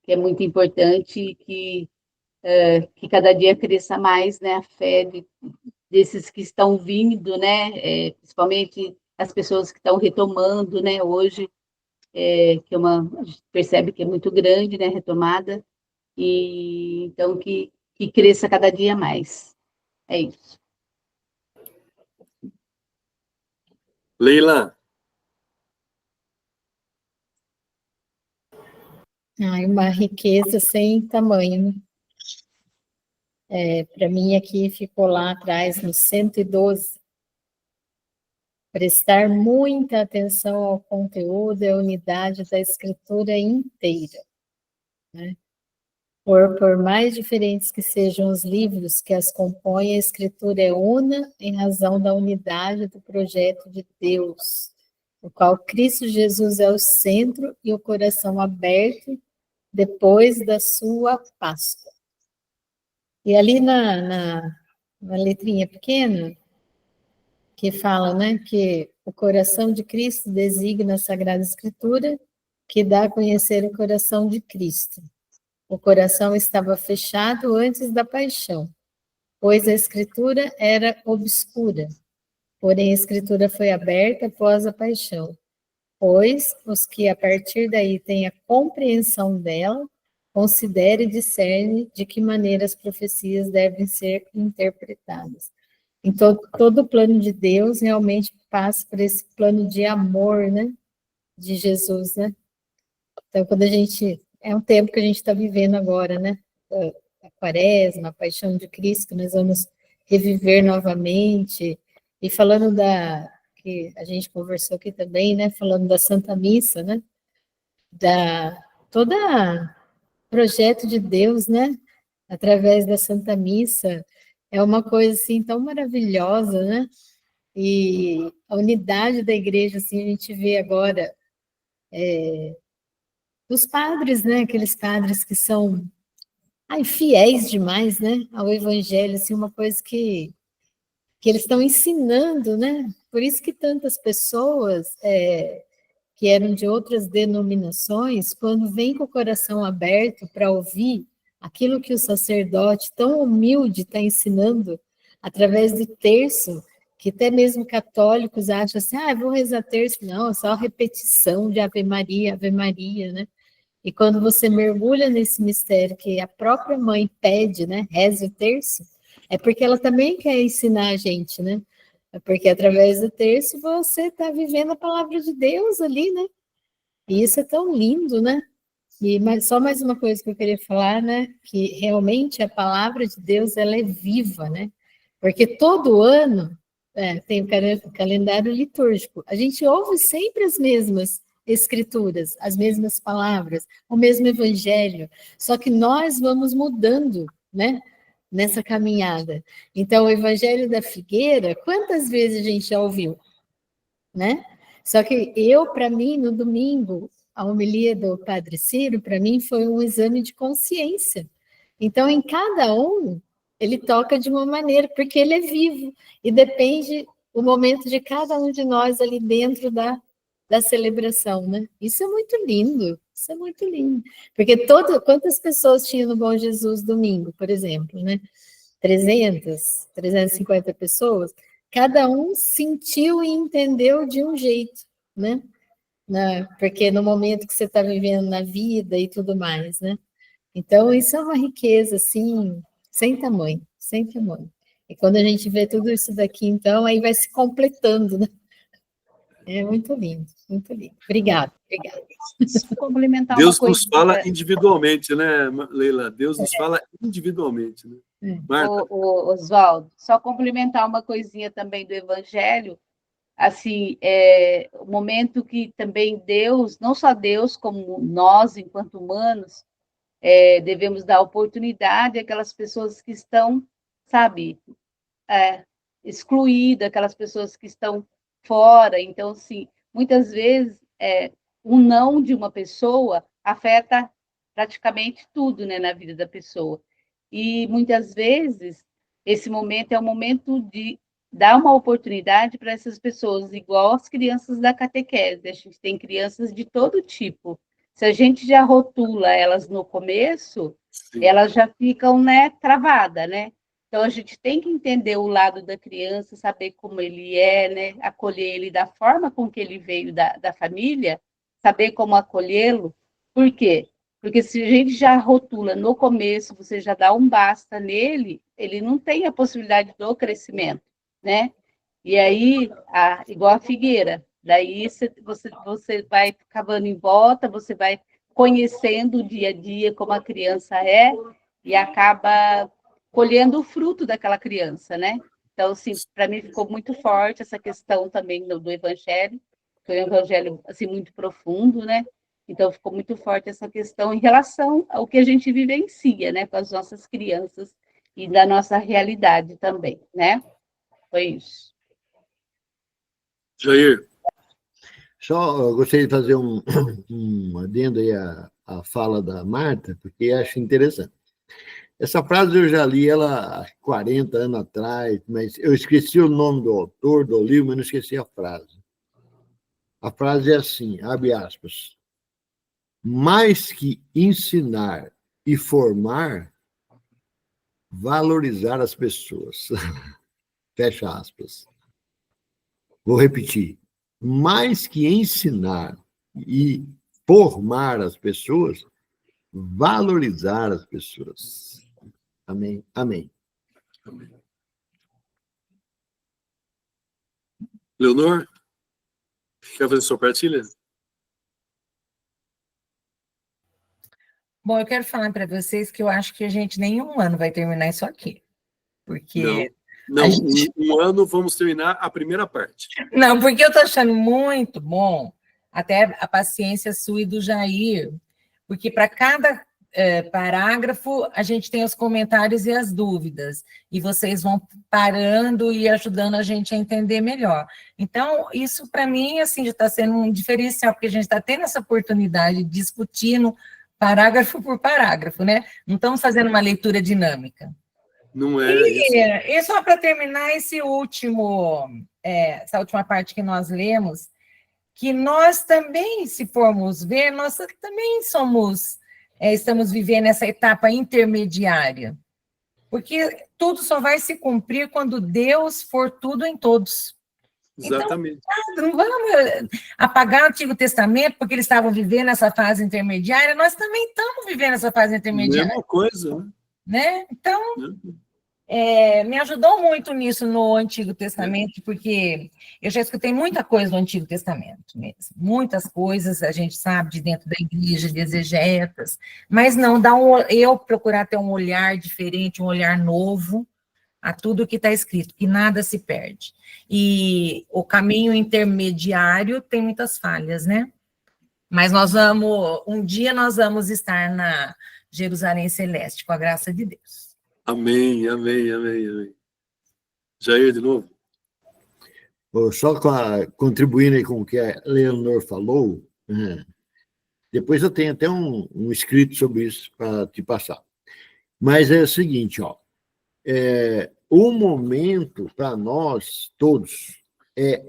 é muito importante e que cada dia cresça mais, né, a fé desses que estão vindo, né, principalmente as pessoas que estão retomando, né, hoje, que a gente percebe que é muito grande, né, retomada, e então que cresça cada dia mais. É isso. Leila, Ai, uma riqueza sem tamanho, né? Para mim, aqui ficou lá atrás, no 112, prestar muita atenção ao conteúdo e à unidade da escritura inteira, né? Por mais diferentes que sejam os livros que as compõem, a escritura é una em razão da unidade do projeto de Deus, no qual Cristo Jesus é o centro e o coração aberto depois da sua Páscoa. E ali na letrinha pequena, que fala, né, que o coração de Cristo designa a Sagrada Escritura, que dá a conhecer o coração de Cristo. O coração estava fechado antes da paixão, pois a Escritura era obscura, porém a Escritura foi aberta após a paixão, pois os que a partir daí têm a compreensão dela, considera e discerne de que maneira as profecias devem ser interpretadas. Então, todo o plano de Deus realmente passa por esse plano de amor, né, de Jesus, né? Então, quando a gente... É um tempo que a gente está vivendo agora, né? A Quaresma, a Paixão de Cristo, que nós vamos reviver novamente. E falando que a gente conversou aqui também, né? Falando da Santa Missa, né? Toda projeto de Deus, né? Através da Santa Missa, é uma coisa, assim, tão maravilhosa, né? E a unidade da igreja, assim, a gente vê agora... Os padres, né, aqueles padres que são fiéis demais, né, ao Evangelho, assim, uma coisa que eles estão ensinando, né, por isso que tantas pessoas que eram de outras denominações, quando vêm com o coração aberto para ouvir aquilo que o sacerdote tão humilde está ensinando, através do terço, que até mesmo católicos acham assim, vou rezar terço, não, é só repetição de Ave Maria, né? E quando você mergulha nesse mistério que a própria mãe pede, né, reze o terço, é porque ela também quer ensinar a gente, né? É porque através do terço você está vivendo a palavra de Deus ali, né? E isso é tão lindo, né? Só mais uma coisa que eu queria falar, né? Que realmente a palavra de Deus, ela é viva, né? Porque todo ano tem o calendário litúrgico. A gente ouve sempre as mesmas escrituras, as mesmas palavras, o mesmo evangelho, só que nós vamos mudando, né, nessa caminhada. Então, o evangelho da figueira, quantas vezes a gente já ouviu, né? Só que para mim, no domingo, a homilia do Padre Ciro, para mim, foi um exame de consciência. Então, em cada um, ele toca de uma maneira, porque ele é vivo, e depende o momento de cada um de nós ali dentro da celebração, né? Isso é muito lindo, isso é muito lindo. Porque quantas pessoas tinham no Bom Jesus domingo, por exemplo, né? 350 pessoas, cada um sentiu e entendeu de um jeito, né? Porque no momento que você está vivendo na vida e tudo mais, né? Então, isso é uma riqueza, assim, sem tamanho, sem tamanho. E quando a gente vê tudo isso daqui, então, aí vai se completando, né? É muito lindo, muito lindo. Obrigada. Complementar Deus uma nos fala coisinha. individualmente, né, Leila? Deus nos fala individualmente, né? Marta? Oswaldo, só complementar uma coisinha também do Evangelho, assim, o momento que também Deus, não só Deus, como nós, enquanto humanos, devemos dar oportunidade àquelas pessoas que estão, sabe, excluídas, aquelas pessoas que estão fora. Então, assim, muitas vezes, o não de uma pessoa afeta praticamente tudo, né, na vida da pessoa. E muitas vezes esse momento é o momento de dar uma oportunidade para essas pessoas, igual as crianças da catequese. A gente tem crianças de todo tipo. Se a gente já rotula elas no começo, Sim. elas já ficam, né, travadas, né? Então, a gente tem que entender o lado da criança, saber como ele é, né? Acolher ele da forma com que ele veio da família, saber como acolhê-lo. Por quê? Porque se a gente já rotula no começo, você já dá um basta nele, ele não tem a possibilidade do crescimento, né? E aí, igual a figueira, daí você vai cavando em volta, você vai conhecendo o dia a dia como a criança é e acaba colhendo o fruto daquela criança, né? Então, assim, para mim ficou muito forte essa questão também do evangelho, foi um evangelho assim muito profundo, né? Então ficou muito forte essa questão em relação ao que a gente vivencia, né, com as nossas crianças e da nossa realidade também, né? Foi isso. Jair, Só eu gostaria de fazer um adendo aí à fala da Marta, porque acho interessante. Essa frase eu já li ela há 40 anos atrás, mas eu esqueci o nome do autor do livro, mas não esqueci a frase. A frase é assim, abre aspas, mais que ensinar e formar, valorizar as pessoas. Fecha aspas. Vou repetir. Mais que ensinar e formar as pessoas, valorizar as pessoas. Amém. Amém. Leonor, quer fazer sua partilha? Bom, eu quero falar para vocês que eu acho que a gente nem um ano vai terminar isso aqui. Porque Não, a gente... um ano vamos terminar a primeira parte. Não, porque eu estou achando muito bom até a paciência sua e do Jair, porque para cada parágrafo a gente tem os comentários e as dúvidas, e vocês vão parando e ajudando a gente a entender melhor. Então, isso para mim assim, já está sendo um diferencial, porque a gente está tendo essa oportunidade de discutindo parágrafo por parágrafo, né? Não estamos fazendo uma leitura dinâmica. Não é isso. E só para terminar essa última parte que nós lemos, que nós também, se formos ver, nós também estamos vivendo essa etapa intermediária, porque tudo só vai se cumprir quando Deus for tudo em todos. Exatamente. Então, não vamos apagar o Antigo Testamento porque eles estavam vivendo essa fase intermediária, nós também estamos vivendo essa fase intermediária. Mesma coisa, né? Então, me ajudou muito nisso no Antigo Testamento, porque eu já escutei muita coisa do Antigo Testamento mesmo. Muitas coisas a gente sabe de dentro da igreja, de exegetas, mas não eu procurar ter um olhar diferente, um olhar novo a tudo que está escrito, que nada se perde. E o caminho intermediário tem muitas falhas, né? Mas um dia nós vamos estar na Jerusalém Celeste, com a graça de Deus. Amém, amém, amém, amém. Jair, de novo. Só contribuindo aí com o que a Leonor falou, depois eu tenho até um escrito sobre isso para te passar. Mas é o seguinte, ó, o momento para nós todos é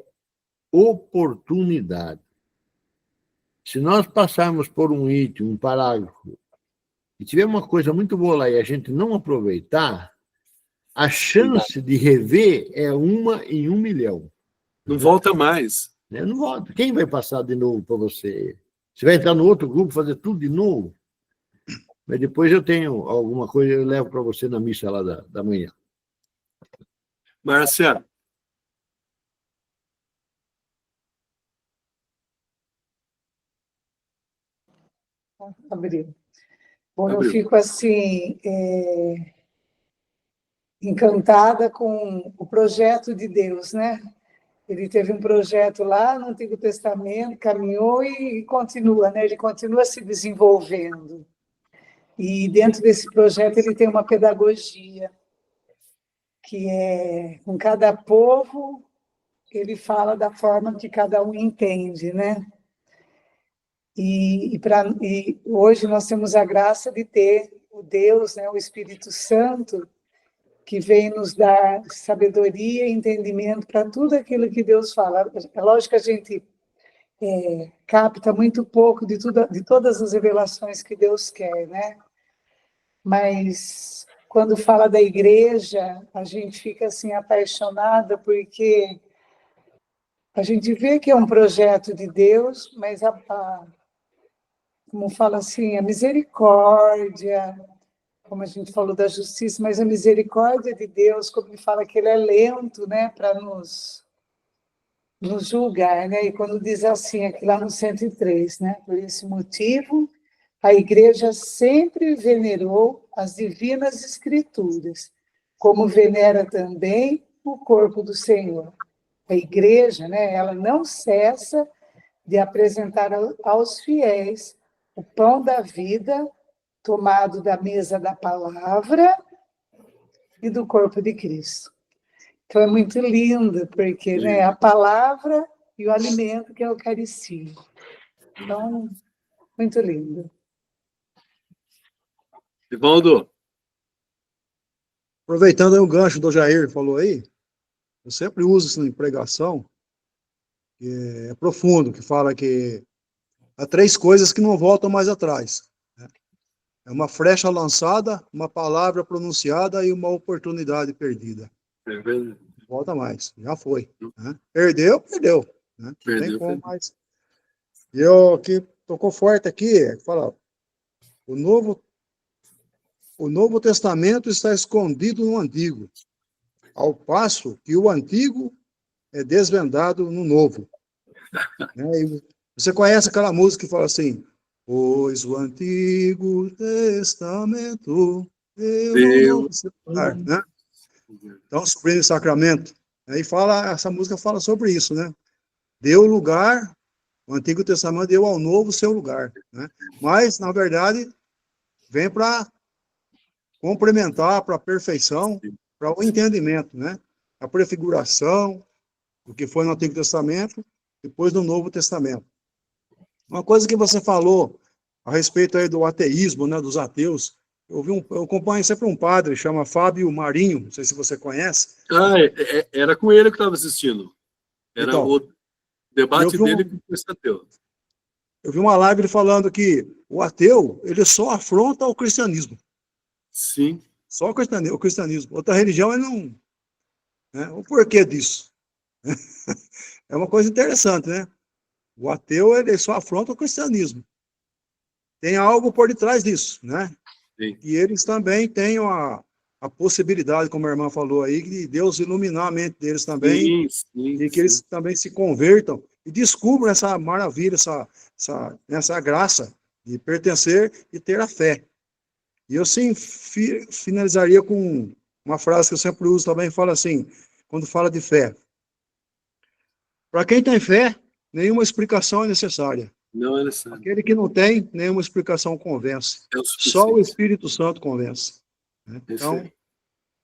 oportunidade. Se nós passarmos por um item, um parágrafo, e tiver uma coisa muito boa lá e a gente não aproveitar, a chance de rever é 1 em 1 milhão. Não volta mais. Não volta. Quem vai passar de novo para você? Você vai entrar no outro grupo, fazer tudo de novo? Mas depois eu tenho alguma coisa, eu levo para você na missa lá da manhã. Márcia. Abriu. Bom, eu fico assim, encantada com o projeto de Deus, né? Ele teve um projeto lá no Antigo Testamento, caminhou e continua, né? Ele continua se desenvolvendo. E dentro desse projeto ele tem uma pedagogia, que é com cada povo, ele fala da forma que cada um entende, né? E hoje nós temos a graça de ter o Deus, né, o Espírito Santo, que vem nos dar sabedoria e entendimento para tudo aquilo que Deus fala. É lógico que a gente capta muito pouco de todas as revelações que Deus quer, né? Mas quando fala da igreja, a gente fica assim apaixonada, porque a gente vê que é um projeto de Deus, mas como fala assim, a misericórdia, como a gente falou da justiça, mas a misericórdia de Deus, como ele fala que ele é lento, né, para nos julgar, né? E quando diz assim, aqui lá no 103, né? Por esse motivo, a igreja sempre venerou as divinas escrituras, como venera também o corpo do Senhor. A igreja, né, ela não cessa de apresentar aos fiéis o pão da vida, tomado da mesa da palavra e do corpo de Cristo. Então é muito lindo, porque, né, a palavra e o alimento que é a Eucaristia. Então, muito lindo. Ivaldo, Aproveitando aí o gancho do Jair falou aí, eu sempre uso isso em pregação, que é profundo, que fala que há 3 coisas que não voltam mais atrás. É uma flecha lançada, uma palavra pronunciada e uma oportunidade perdida. é verdade. Não volta mais, já foi. Né? Perdeu, perdeu. Né? Não tem Perdeu, como perdeu. mais. E eu que tocou forte aqui, fala, o Novo Testamento está escondido no Antigo, ao passo que o Antigo é desvendado no Novo. Né? E você conhece aquela música que fala assim, pois o Antigo Testamento deu um novo celular, né? Então, supremo sacramento. Aí fala, essa música fala sobre isso, né? Deu lugar, o Antigo Testamento deu ao Novo seu lugar, né? Mas, na verdade, vem para complementar, para a perfeição, para o entendimento, né? A prefiguração do que foi no Antigo Testamento, depois do Novo Testamento. Uma coisa que você falou a respeito aí do ateísmo, né, dos ateus, eu acompanho sempre um padre, chama Fábio Marinho, não sei se você conhece. Ah, era com ele que estava assistindo. Era Então, o debate eu vi dele com o ateu. Eu vi uma live ele falando que o ateu, ele só afronta o cristianismo. Sim, Só o cristianismo. Outra religião, ele não... Né? O porquê disso? É uma coisa interessante, né? O ateu, ele só afronta o cristianismo. Tem algo por detrás disso, né? sim. E eles também têm a possibilidade, como a irmã falou aí, de Deus iluminar a mente deles também, Sim, e que eles também se convertam e descubram essa maravilha, essa graça de pertencer e ter a fé. E eu sim finalizaria com uma frase que eu sempre uso também, fala assim, quando fala de fé. Para quem tem fé, nenhuma explicação é necessária. Não é necessário. Aquele que não tem, nenhuma explicação convence. É o Só o suficiente. Espírito Santo convence. Né? Isso Então, aí.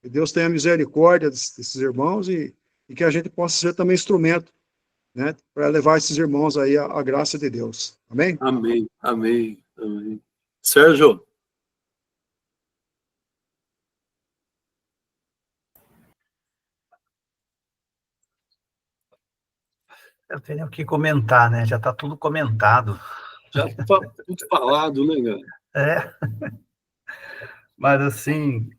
que Deus tenha misericórdia desses irmãos e que a gente possa ser também instrumento, né, para levar esses irmãos aí à graça de Deus. Amém? Amém, amém, amém. Sérgio, Eu tenho o que comentar, né? Já está tudo comentado. já tudo falado, né, cara? É. Mas, assim,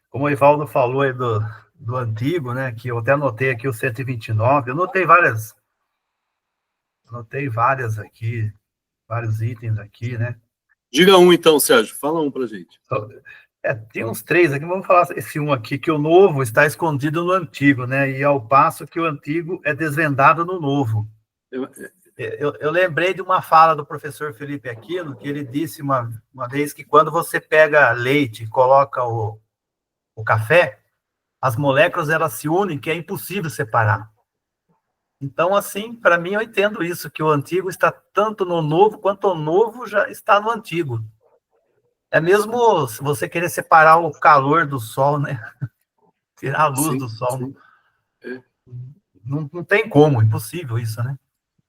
como o Ivaldo falou aí do antigo, né? Que eu até anotei aqui o 129, eu anotei várias aqui, vários itens aqui, né? Diga um então, Sérgio. Fala um pra gente. Tem uns 3 aqui, vamos falar esse um aqui, que o novo está escondido no antigo, né? E ao passo que o antigo é desvendado no novo. Eu lembrei de uma fala do professor Felipe Aquino, que ele disse uma vez que quando você pega leite e coloca o café, as moléculas elas se unem, que é impossível separar. Então, assim, para mim, eu entendo isso, que o antigo está tanto no novo, quanto o novo já está no antigo. É mesmo se você querer separar o calor do sol, né? Tirar a luz do sol. Sim. É. Não tem como, impossível isso, né?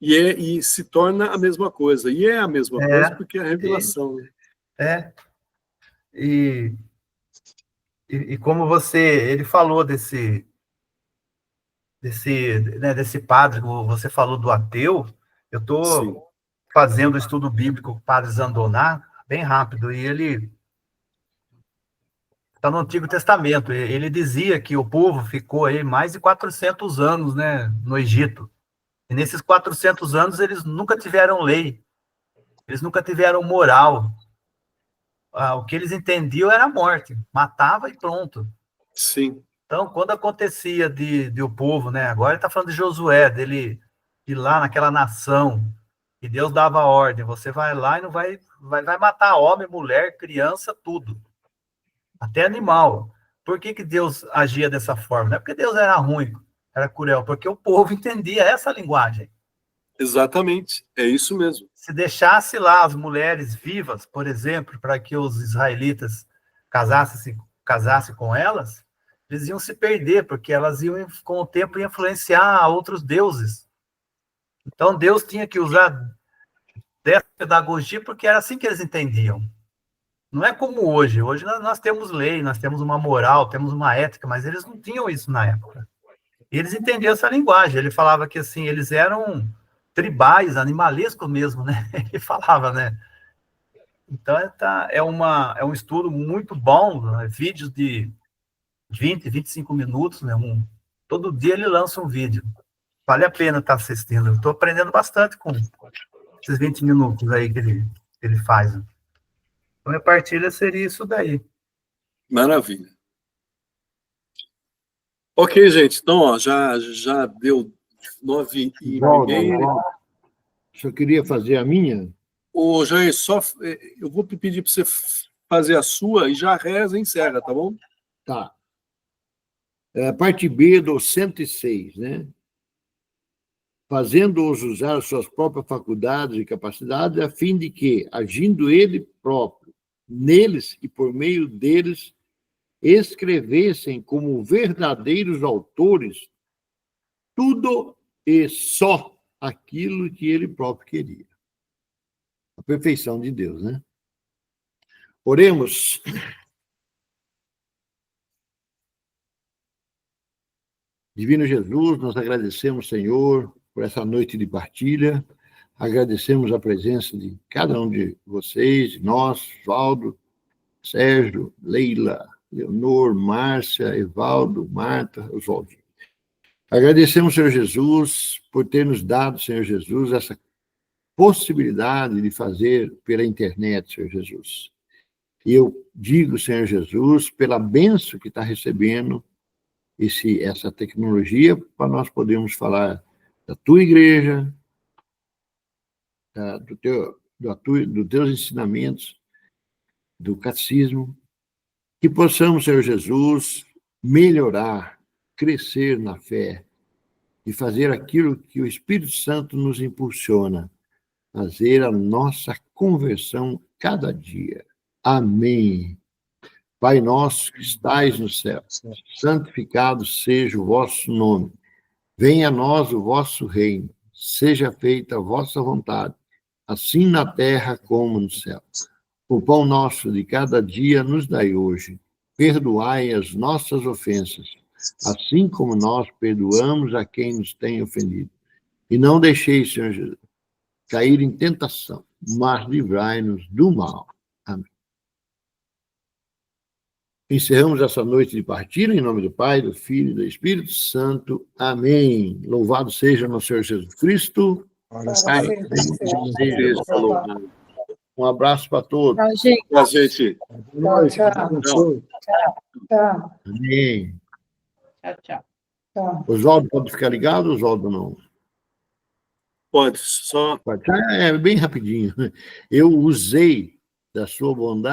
E se torna a mesma coisa. E é a mesma coisa porque é a revelação. Né? E como ele falou desse padre, você falou do ateu, eu estou fazendo o estudo bíblico com o padre Zandoná, bem rápido, e Está no Antigo Testamento. Ele dizia que o povo ficou aí mais de 400 anos, né, no Egito. E nesses 400 anos eles nunca tiveram lei, eles nunca tiveram moral. O que eles entendiam era a morte, matava e pronto. Sim. Então, quando acontecia de o povo, né, agora ele está falando de Josué, dele ir lá naquela nação, e Deus dava ordem, você vai lá e não vai matar homem, mulher, criança, tudo. Até animal. Por que Deus agia dessa forma? Não é porque Deus era ruim, era cruel, porque o povo entendia essa linguagem. Exatamente, é isso mesmo. Se deixasse lá as mulheres vivas, por exemplo, para que os israelitas casassem com elas, eles iam se perder, porque elas iam, com o tempo, influenciar outros deuses. Então, Deus tinha que usar dessa pedagogia, porque era assim que eles entendiam. Não é como hoje. Hoje nós temos lei, nós temos uma moral, temos uma ética, mas eles não tinham isso na época. E eles entendiam essa linguagem. Ele falava que, assim, eles eram tribais, animalescos mesmo, né? Ele falava, né? Então, é um estudo muito bom, né? Vídeos de 20, 25 minutos, né? Todo dia ele lança um vídeo. Vale a pena estar assistindo. Eu estou aprendendo bastante com esses 20 minutos aí que ele faz. Então, a partilha seria isso daí. Maravilha. Ok, gente. Então, ó, já deu 9h30. Só queria fazer a minha. Ô, Jair, eu vou pedir para você fazer a sua e já reza e encerra, tá bom? Tá. Parte B do 106, né? Fazendo-os usar suas próprias faculdades e capacidades, a fim de que, agindo ele próprio, neles e por meio deles, escrevessem como verdadeiros autores tudo e só aquilo que ele próprio queria. A perfeição de Deus, né? Oremos. Divino Jesus, nós agradecemos, Senhor, por essa noite de partilha. Agradecemos a presença de cada um de vocês, de nós, Valdo, Sérgio, Leila, Leonor, Márcia, Evaldo, Marta, Oswaldo. Agradecemos, Senhor Jesus, por ter nos dado, Senhor Jesus, essa possibilidade de fazer pela internet, Senhor Jesus. E eu digo, Senhor Jesus, pela bênção que está recebendo essa tecnologia, para nós podermos falar da tua igreja, dos teus ensinamentos, do catecismo, que possamos, Senhor Jesus, melhorar, crescer na fé e fazer aquilo que o Espírito Santo nos impulsiona, fazer a nossa conversão cada dia. Amém. Pai nosso que estais no céu, santificado seja o vosso nome. Venha a nós o vosso reino. Seja feita a vossa vontade, assim na terra como no céu. O pão nosso de cada dia nos dai hoje. Perdoai as nossas ofensas, assim como nós perdoamos a quem nos tem ofendido. E não deixeis, Senhor Jesus, cair em tentação, mas livrai-nos do mal. Amém. Encerramos essa noite de partilha, em nome do Pai, do Filho e do Espírito Santo. Amém. Louvado seja nosso Senhor Jesus Cristo. Um abraço para todos. Tchau, gente. Tchau, gente. Tchau. Amém. Tchau. Oswaldo pode ficar ligado, Oswaldo não? Pode, só... É bem rapidinho. Eu usei da sua bondade